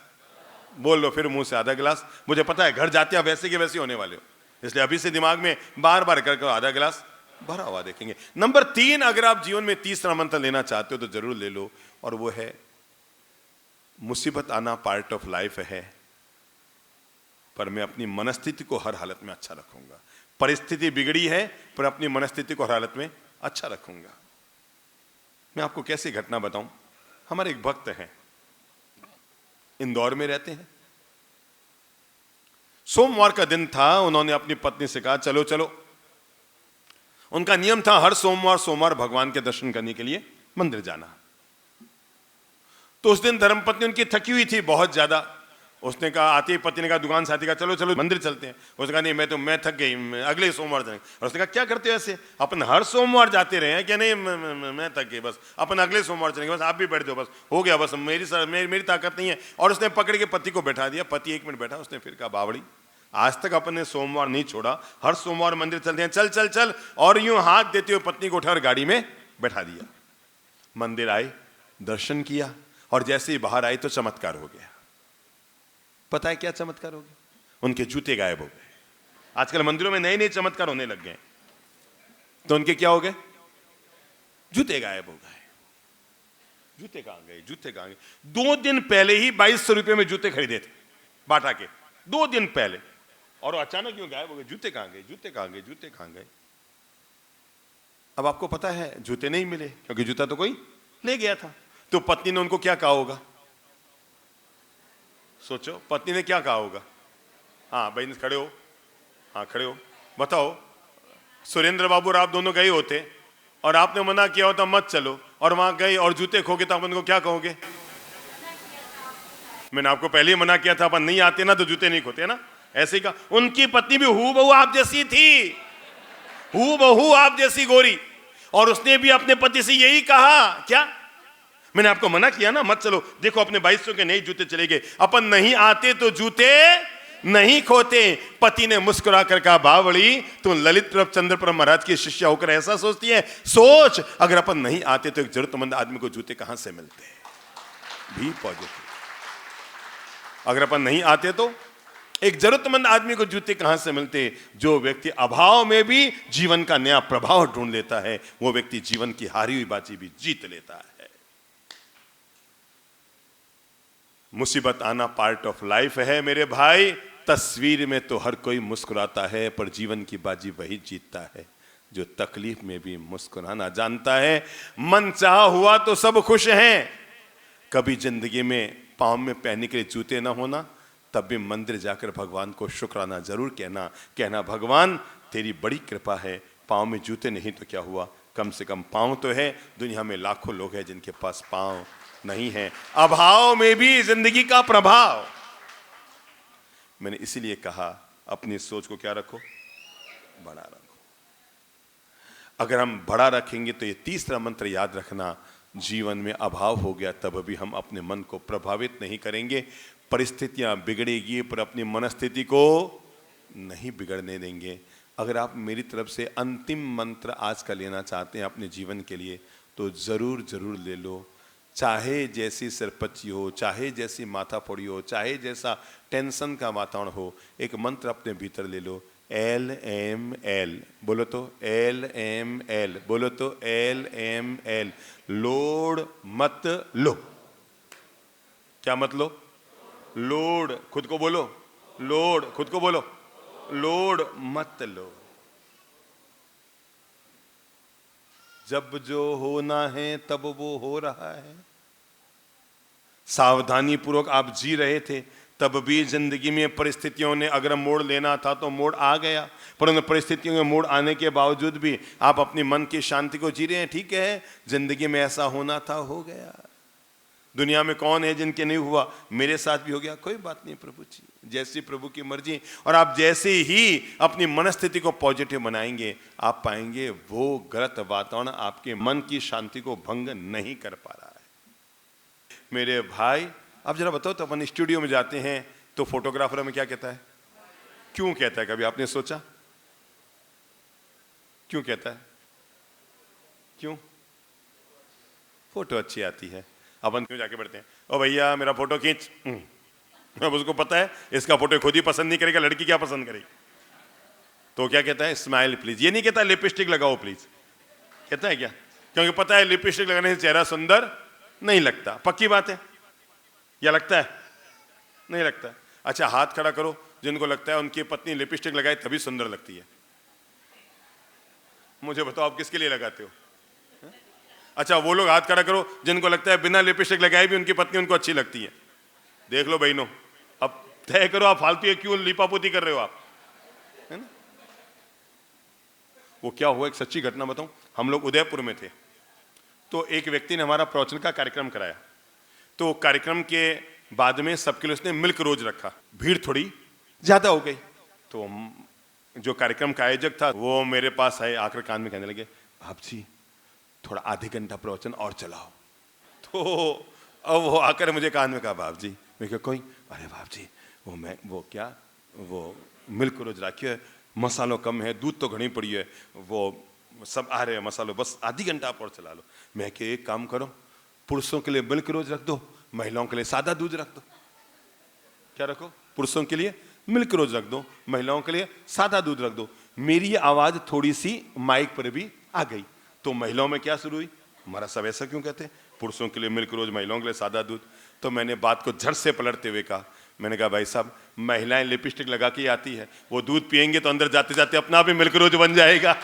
बोल लो, फिर मुंह से आधा गिलास। मुझे पता है घर जाते आप वैसे के वैसे होने वाले हो, इसलिए अभी से दिमाग में बार बार करके आधा गिलास भरा हुआ देखेंगे। नंबर 3, अगर आप जीवन में तीसरा मंत्र लेना चाहते हो तो जरूर ले लो, और वो है मुसीबत आना पार्ट ऑफ लाइफ है, पर मैं अपनी मनस्थिति को हर हालत में अच्छा रखूंगा। परिस्थिति बिगड़ी है पर अपनी मनस्थिति को हर हालत में अच्छा रखूंगा। मैं आपको कैसी घटना बताऊं। हमारे एक भक्त हैं, इंदौर में रहते हैं। सोमवार का दिन था, उन्होंने अपनी पत्नी से कहा चलो चलो। उनका नियम था हर सोमवार भगवान के दर्शन करने के लिए मंदिर जाना। तो उस दिन धर्मपत्नी उनकी थकी हुई थी बहुत ज्यादा, उसने कहा, आते ही पति ने कहा, दुकान साथी का, चलो चलो मंदिर चलते हैं। उसने कहा नहीं, मैं थक गई, अगले सोमवार जाएंगे। और उसने कहा क्या करते हो ऐसे, अपन हर सोमवार जाते रहे हैं क्या? नहीं मैं थक गई, बस अपन अगले सोमवार चलेंगे, बस आप भी बैठ दो, बस हो गया, बस मेरी ताकत नहीं है। और उसने पकड़ के पति को बैठा दिया। पति 1 मिनट बैठा, उसने फिर कहा, बावड़ी आज तक अपन ने सोमवार नहीं छोड़ा, हर सोमवार मंदिर चलते हैं, चल चल चल। और यूं हाथ देते हुए पत्नी को उठाकर गाड़ी में बैठा दिया। मंदिर आए, दर्शन किया, और जैसे ही बाहर आई तो चमत्कार हो गया। पता है क्या चमत्कार हो गया? उनके जूते गायब हो गए। आजकल मंदिरों में नए नए चमत्कार होने लग गए। तो उनके क्या हो गए? जूते गायब हो गए। जूते कहां गए? जूते कहां गए? 2 दिन पहले ही 2200 रुपए में जूते खरीदे थे बाटा के, 2 दिन पहले, और अचानक क्यों गायब हो गए? जूते कहां गए? जूते कहां गए? जूते कहां गए? अब आपको पता है जूते नहीं मिले, क्योंकि जूता तो कोई ले गया था। तो पत्नी ने उनको क्या कहा होगा? सोचो, पत्नी ने क्या कहा होगा? हाँ भाई, खड़े हो, हाँ खड़े हो, बताओ। सुरेंद्र बाबू और आप दोनों गए होते और आपने मना किया होता मत चलो, और वहां गए और जूते खो गए, तो आप उनको क्या कहोगे? मैंने आपको पहले ही मना किया था, अपन नहीं आते ना तो जूते नहीं खोते ना। ऐसे ही कहा। उनकी पत्नी भी हूबहू आप जैसी थी, हूबहू आप जैसी गोरी, और उसने भी अपने पति से यही कहा। क्या? मैंने आपको मना किया ना मत चलो, देखो अपने 2200 के नए जूते चले गए, अपन नहीं आते तो जूते नहीं खोते। पति ने मुस्कुरा कर कहा, बावड़ी तुम ललित प्रभ चंद्र महाराज की शिष्य होकर ऐसा सोचती है? सोच, अगर अपन नहीं आते तो एक जरूरतमंद आदमी को जूते कहां से मिलते? भी पॉजिटिव। अगर अपन नहीं आते तो एक जरूरतमंद आदमी को जूते कहां से मिलते? जो व्यक्ति अभाव में भी जीवन का नया प्रभाव ढूंढ लेता है, वो व्यक्ति जीवन की हारी हुई बाजी भी जीत लेता है। मुसीबत आना पार्ट ऑफ लाइफ है मेरे भाई। तस्वीर में तो हर कोई मुस्कुराता है, पर जीवन की बाजी वही जीतता है जो तकलीफ में भी मुस्कुराना जानता है। मन चाहा हुआ तो सब खुश हैं। कभी जिंदगी में पांव में पहनने के लिए जूते ना होना, तब भी मंदिर जाकर भगवान को शुक्राना जरूर कहना भगवान तेरी बड़ी कृपा है, पांव में जूते नहीं तो क्या हुआ, कम से कम पांव तो है। दुनिया में लाखों लोग हैं जिनके पास पांव नहीं है। अभाव में भी जिंदगी का प्रभाव। मैंने इसीलिए कहा अपनी सोच को क्या रखो? बड़ा रखो। अगर हम बड़ा रखेंगे तो ये तीसरा मंत्र याद रखना, जीवन में अभाव हो गया तब भी हम अपने मन को प्रभावित नहीं करेंगे। परिस्थितियां बिगड़ेगी पर अपनी मनस्थिति को नहीं बिगड़ने देंगे। अगर आप मेरी तरफ से अंतिम मंत्र आज का लेना चाहते हैं अपने जीवन के लिए तो जरूर जरूर ले लो। चाहे जैसी सरपची हो, चाहे जैसी माथाफोड़ी हो, चाहे जैसा टेंशन का वातावरण हो, एक मंत्र अपने भीतर ले लो, LML। बोलो तो LML, बोलो तो LML। लोड मत लो। क्या मत लो? लोड। खुद को बोलो, लोड। खुद को बोलो, लोड मत लो। जब जो होना है तब वो हो रहा है। सावधानी पूर्वक आप जी रहे थे, तब भी जिंदगी में परिस्थितियों ने अगर मोड़ लेना था तो मोड़ आ गया, परंतु परिस्थितियों में मोड़ आने के बावजूद भी आप अपनी मन की शांति को जी रहे हैं। ठीक है, जिंदगी में ऐसा होना था, हो गया। दुनिया में कौन है जिनके नहीं हुआ? मेरे साथ भी हो गया, कोई बात नहीं प्रभु जी, जैसी प्रभु की मर्जी। और आप जैसे ही अपनी मनस्थिति को पॉजिटिव बनाएंगे, आप पाएंगे वो गलत वातावरण आपके मन की शांति को भंग नहीं कर पा रहा है। मेरे भाई, अब जरा बताओ तो, अपन स्टूडियो में जाते हैं तो फोटोग्राफर हमें क्या कहता है? क्यों कहता है? कभी आपने सोचा क्यों कहता है? क्यों? फोटो अच्छी आती है। अपन क्यों जाके बैठते हैं, ओ भैया मेरा फोटो खींच। अब उसको पता है इसका फोटो खुद ही पसंद नहीं करेगा, लड़की क्या पसंद करेगी। तो क्या कहता है? Smile please. ये नहीं कहता लिपस्टिक लगाओ प्लीज, कहता है क्या? क्योंकि पता है लिपस्टिक लगाने से चेहरा सुंदर नहीं लगता। पक्की बात है, या लगता है? नहीं लगता। अच्छा हाथ खड़ा करो जिनको लगता है उनकी पत्नी लिपस्टिक लगाए तभी सुंदर लगती है। मुझे बताओ आप किसके लिए लगाते हो? अच्छा वो लोग हाथ खड़ा करो जिनको लगता है बिना लिपस्टिक लगाए भी उनकी पत्नी उनको अच्छी लगती है। देख लो बहनों, अब तय करो आप फालतू क्यों लिपापोती कर रहे हो आप, है ना? वो क्या हुआ, एक सच्ची घटना बताऊं। हम लोग उदयपुर में थे, तो एक व्यक्ति ने हमारा प्रवचन का कार्यक्रम कराया। तो कार्यक्रम के बाद में सबके लिए उसने मिल्क रोज रखा। भीड़ थोड़ी ज्यादा हो गई, तो जो कार्यक्रम का आयोजक था वो मेरे पास आए, आकर कान में कहने लगे, आप जी थोड़ा आधे घंटा प्रवचन और चलाओ। तो अब वो आकर मुझे कान में कहा, बाप जी। मैं क्या कोई, अरे बाप जी वो मिल्क रोज रखी है, मसालों कम है, दूध तो घनी पड़ी है, वो सब आ रहे हैं मसालों, बस आधी घंटा आप और चला लो। मैं कि एक काम करो, पुरुषों के लिए मिल्क रोज रख दो, महिलाओं के लिए सादा दूध रख दो। क्या रखो? पुरुषों के लिए मिल्क रोज रख दो, महिलाओं के लिए सादा दूध रख दो। मेरी आवाज थोड़ी सी माइक पर भी आ गई, तो महिलाओं में क्या शुरू हुई, हमारा सब ऐसा क्यों कहते हैं, पुरुषों के लिए मिल्क रोज, महिलाओं के लिए सादा दूध। तो मैंने बात को झट से पलटते हुए कहा, मैंने कहा भाई साहब, महिलाएं लिपस्टिक लगा के आती है, वो दूध पिएंगे तो अंदर जाते जाते अपना भी मिल्क रोज बन जाएगा।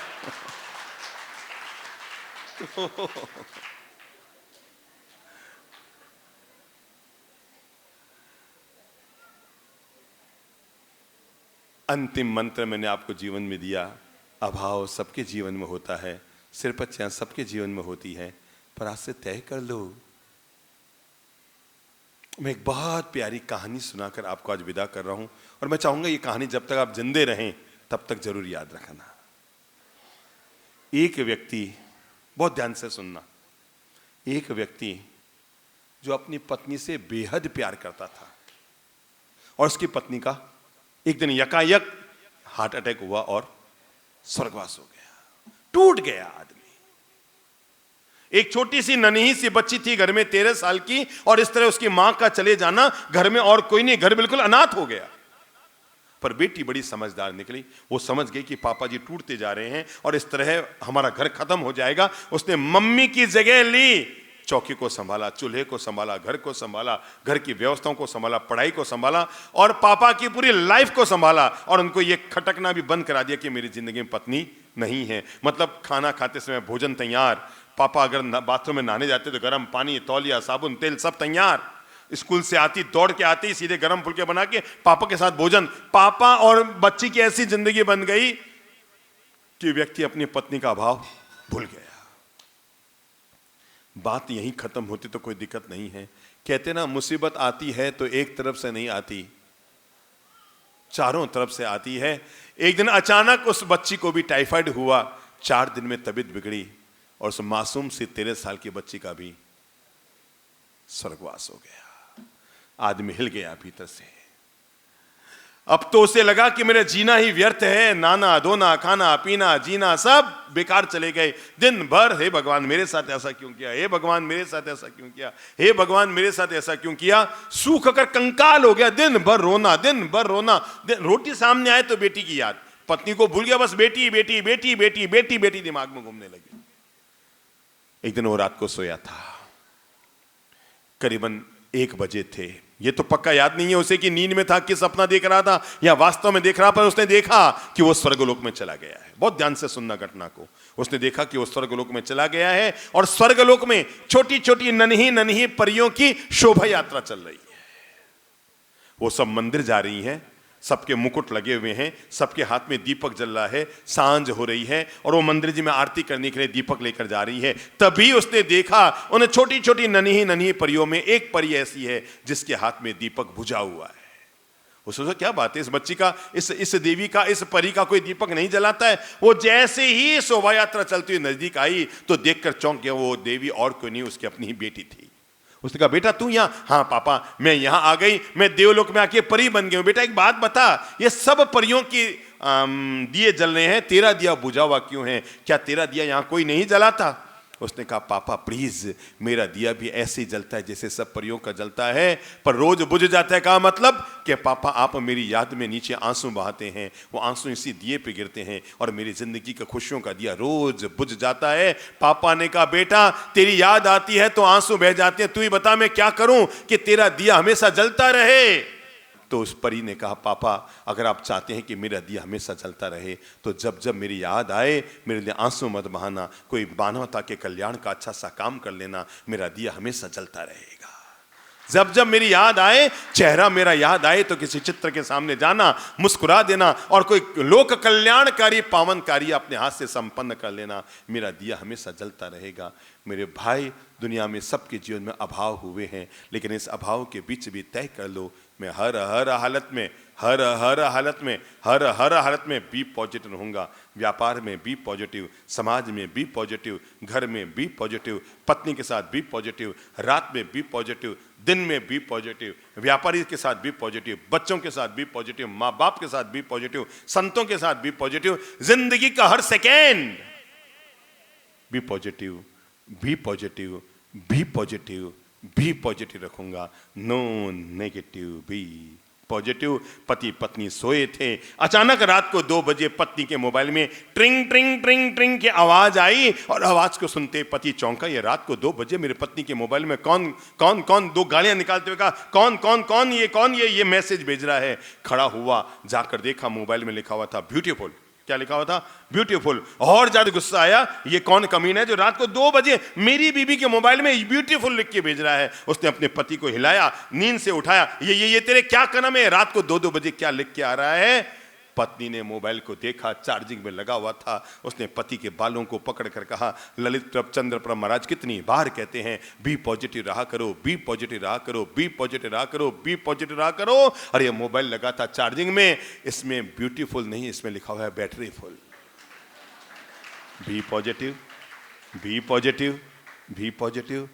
अंतिम मंत्र मैंने आपको जीवन में दिया। अभाव सबके जीवन में होता है, सिरपच्चियां सबके जीवन में होती है, पर आज से तय कर लो। मैं एक बहुत प्यारी कहानी सुनाकर आपको आज विदा कर रहा हूं, और मैं चाहूंगा ये कहानी जब तक आप जिंदे रहें तब तक जरूर याद रखना। एक व्यक्ति, बहुत ध्यान से सुनना, एक व्यक्ति जो अपनी पत्नी से बेहद प्यार करता था, और उसकी पत्नी का एक दिन यकायक हार्ट अटैक हुआ और स्वर्गवास हो गया, टूट गया आदमी। एक छोटी सी नन्ही सी बच्ची थी घर में 13 साल की, और इस तरह उसकी मां का चले जाना, घर में और कोई नहीं, घर बिल्कुल अनाथ हो गया। पर बेटी बड़ी समझदार निकली, वो समझ गई कि पापा जी टूटते जा रहे हैं और इस तरह हमारा घर खत्म हो जाएगा। उसने मम्मी की जगह ली, चौकी को संभाला, चूल्हे को संभाला, घर को संभाला, घर की व्यवस्थाओं को संभाला, पढ़ाई को संभाला, और पापा की पूरी लाइफ को संभाला, और उनको ये खटकना भी बंद करा दिया कि मेरी जिंदगी में पत्नी नहीं है। मतलब खाना खाते समय भोजन तैयार, पापा अगर बाथरूम में नहाने जाते तो गर्म पानी, तौलिया, साबुन, तेल सब तैयार। स्कूल से आती, दौड़ के आती, सीधे गर्म फुलके बना के पापा के साथ भोजन। पापा और बच्ची की ऐसी जिंदगी बन गई कि व्यक्ति अपनी पत्नी का अभाव भूल गया। बात यहीं खत्म होती तो कोई दिक्कत नहीं है। कहते ना, मुसीबत आती है तो एक तरफ से नहीं आती, चारों तरफ से आती है। एक दिन अचानक उस बच्ची को भी टाइफाइड हुआ, 4 दिन में तबीयत बिगड़ी, और उस मासूम सी 13 साल की बच्ची का भी स्वर्गवास हो गया। आदमी हिल गया भीतर से। अब तो उसे लगा कि मेरा जीना ही व्यर्थ है, नाना धोना, खाना पीना, जीना सब बेकार चले गए। दिन भर हे भगवान मेरे साथ ऐसा क्यों किया, हे भगवान मेरे साथ ऐसा क्यों किया, हे भगवान मेरे साथ ऐसा क्यों किया। सूख कर कंकाल हो गया, दिन भर रोना, दिन भर रोना। रोटी सामने आए तो बेटी की याद, पत्नी को भूल गया, बस बेटी बेटी बेटी बेटी बेटी बेटी दिमाग में घूमने लगी। एक दिन वो रात को सोया था, करीबन 1 बजे थे। ये तो पक्का याद नहीं है उसे कि नींद में था, किस सपना देख रहा था या वास्तव में देख रहा, पर उसने देखा कि वो स्वर्गलोक में चला गया है। बहुत ध्यान से सुनना घटना को। उसने देखा कि वो स्वर्गलोक में चला गया है, और स्वर्गलोक में छोटी छोटी नन्ही नन्ही परियों की शोभा यात्रा चल रही है। वो सब मंदिर जा रही हैं, सबके मुकुट लगे हुए हैं, सबके हाथ में दीपक जल रहा है, सांझ हो रही है, और वो मंदिर जी में आरती करने के लिए दीपक लेकर जा रही है। तभी उसने देखा उन छोटी छोटी नन्ही नन्ही परियों में एक परी ऐसी है जिसके हाथ में दीपक बुझा हुआ है। उसने सोचा क्या बात है, इस बच्ची का, इस देवी का, इस परी का कोई दीपक नहीं जलाता है। वो जैसे ही शोभा यात्रा चलती हुई नजदीक आई तो देखकर चौंक गया, वो देवी और कोई नहीं, उसकी अपनी ही बेटी थी। उसने कहा, बेटा तू यहाँ? हाँ पापा, मैं यहाँ आ गई, मैं देवलोक में आके परी बन गई हूँ। बेटा एक बात बता, ये सब परियों की दिए जल रहे हैं, तेरा दिया बुझा हुआ क्यों है? क्या तेरा दिया यहाँ कोई नहीं जलाता? उसने कहा, पापा प्लीज, मेरा दिया भी ऐसे ही जलता है जैसे सब परियों का जलता है, पर रोज बुझ जाता है। कहा मतलब कि पापा आप मेरी याद में नीचे आंसू बहाते हैं, वो आंसू इसी दिए पे गिरते हैं, और मेरी जिंदगी का खुशियों का दिया रोज बुझ जाता है। पापा ने कहा, बेटा तेरी याद आती है तो आंसू बह जाते हैं, तू ही बता मैं क्या करूं कि तेरा दिया हमेशा जलता रहे। तो उस परी ने कहा, पापा अगर आप चाहते हैं कि मेरा दिया हमेशा जलता रहे तो जब जब मेरी याद आए मेरे लिए आंसू मत बहाना, कोई मानवता के कल्याण का अच्छा सा काम कर लेना, मेरा दिया हमेशा जलता रहेगा। जब जब मेरी याद आए, चेहरा मेरा याद आए, तो किसी चित्र के सामने जाना, मुस्कुरा देना और कोई लोक कल्याणकारी पावन कार्य अपने हाथ से संपन्न कर लेना। मेरा दिया हमेशा जलता रहेगा। मेरे भाई, दुनिया में सबके जीवन में अभाव हुए हैं, लेकिन इस अभाव के बीच भी तय कर लो, मैं हर हालत में, हर हालत में बी पॉजिटिव रहूंगा। व्यापार में बी पॉजिटिव, समाज में बी पॉजिटिव, घर में बी पॉजिटिव, पत्नी के साथ बी पॉजिटिव, रात में बी पॉजिटिव, दिन में बी पॉजिटिव, व्यापारी के साथ बी पॉजिटिव, बच्चों के साथ बी पॉजिटिव, माँ बाप के साथ बी पॉजिटिव, संतों के साथ बी पॉजिटिव, जिंदगी का हर second be positive, be positive, be positive, be positive रखूंगा। No negative, be positive. पति पत्नी सोए थे, अचानक रात को 2 बजे पत्नी के मोबाइल में ट्रिंग ट्रिंग ट्रिंग ट्रिंग की आवाज आई और आवाज को सुनते पति चौंका। ये रात को 2 बजे मेरे पत्नी के मोबाइल में कौन कौन कौन, 2 गालियां निकालते हुए कहा, कौन कौन कौन ये मैसेज भेज रहा है। खड़ा हुआ, जाकर देखा, मोबाइल में लिखा हुआ था ब्यूटीफुल। क्या लिखा हुआ था? ब्यूटीफुल। और ज्यादा गुस्सा आया, ये कौन कमीना है जो रात को 2 बजे मेरी बीबी के मोबाइल में ब्यूटीफुल लिख के भेज रहा है। उसने अपने पति को हिलाया, नींद से उठाया, ये तेरे क्या कदम है, रात को 2 बजे क्या लिख के आ रहा है। पत्नी ने मोबाइल को देखा, चार्जिंग में लगा हुआ था। उसने पति के बालों को पकड़कर कहा, ललित प्रभ चंद्र प्रभ महाराज कितनी बार कहते हैं बी पॉजिटिव रहा करो, बी पॉजिटिव रहा करो, बी पॉजिटिव रहा करो, बी पॉजिटिव रहा करो। और ये मोबाइल लगा था चार्जिंग में, इसमें ब्यूटीफुल नहीं, इसमें लिखा हुआ है battery full. Be positive, be positive, be positive.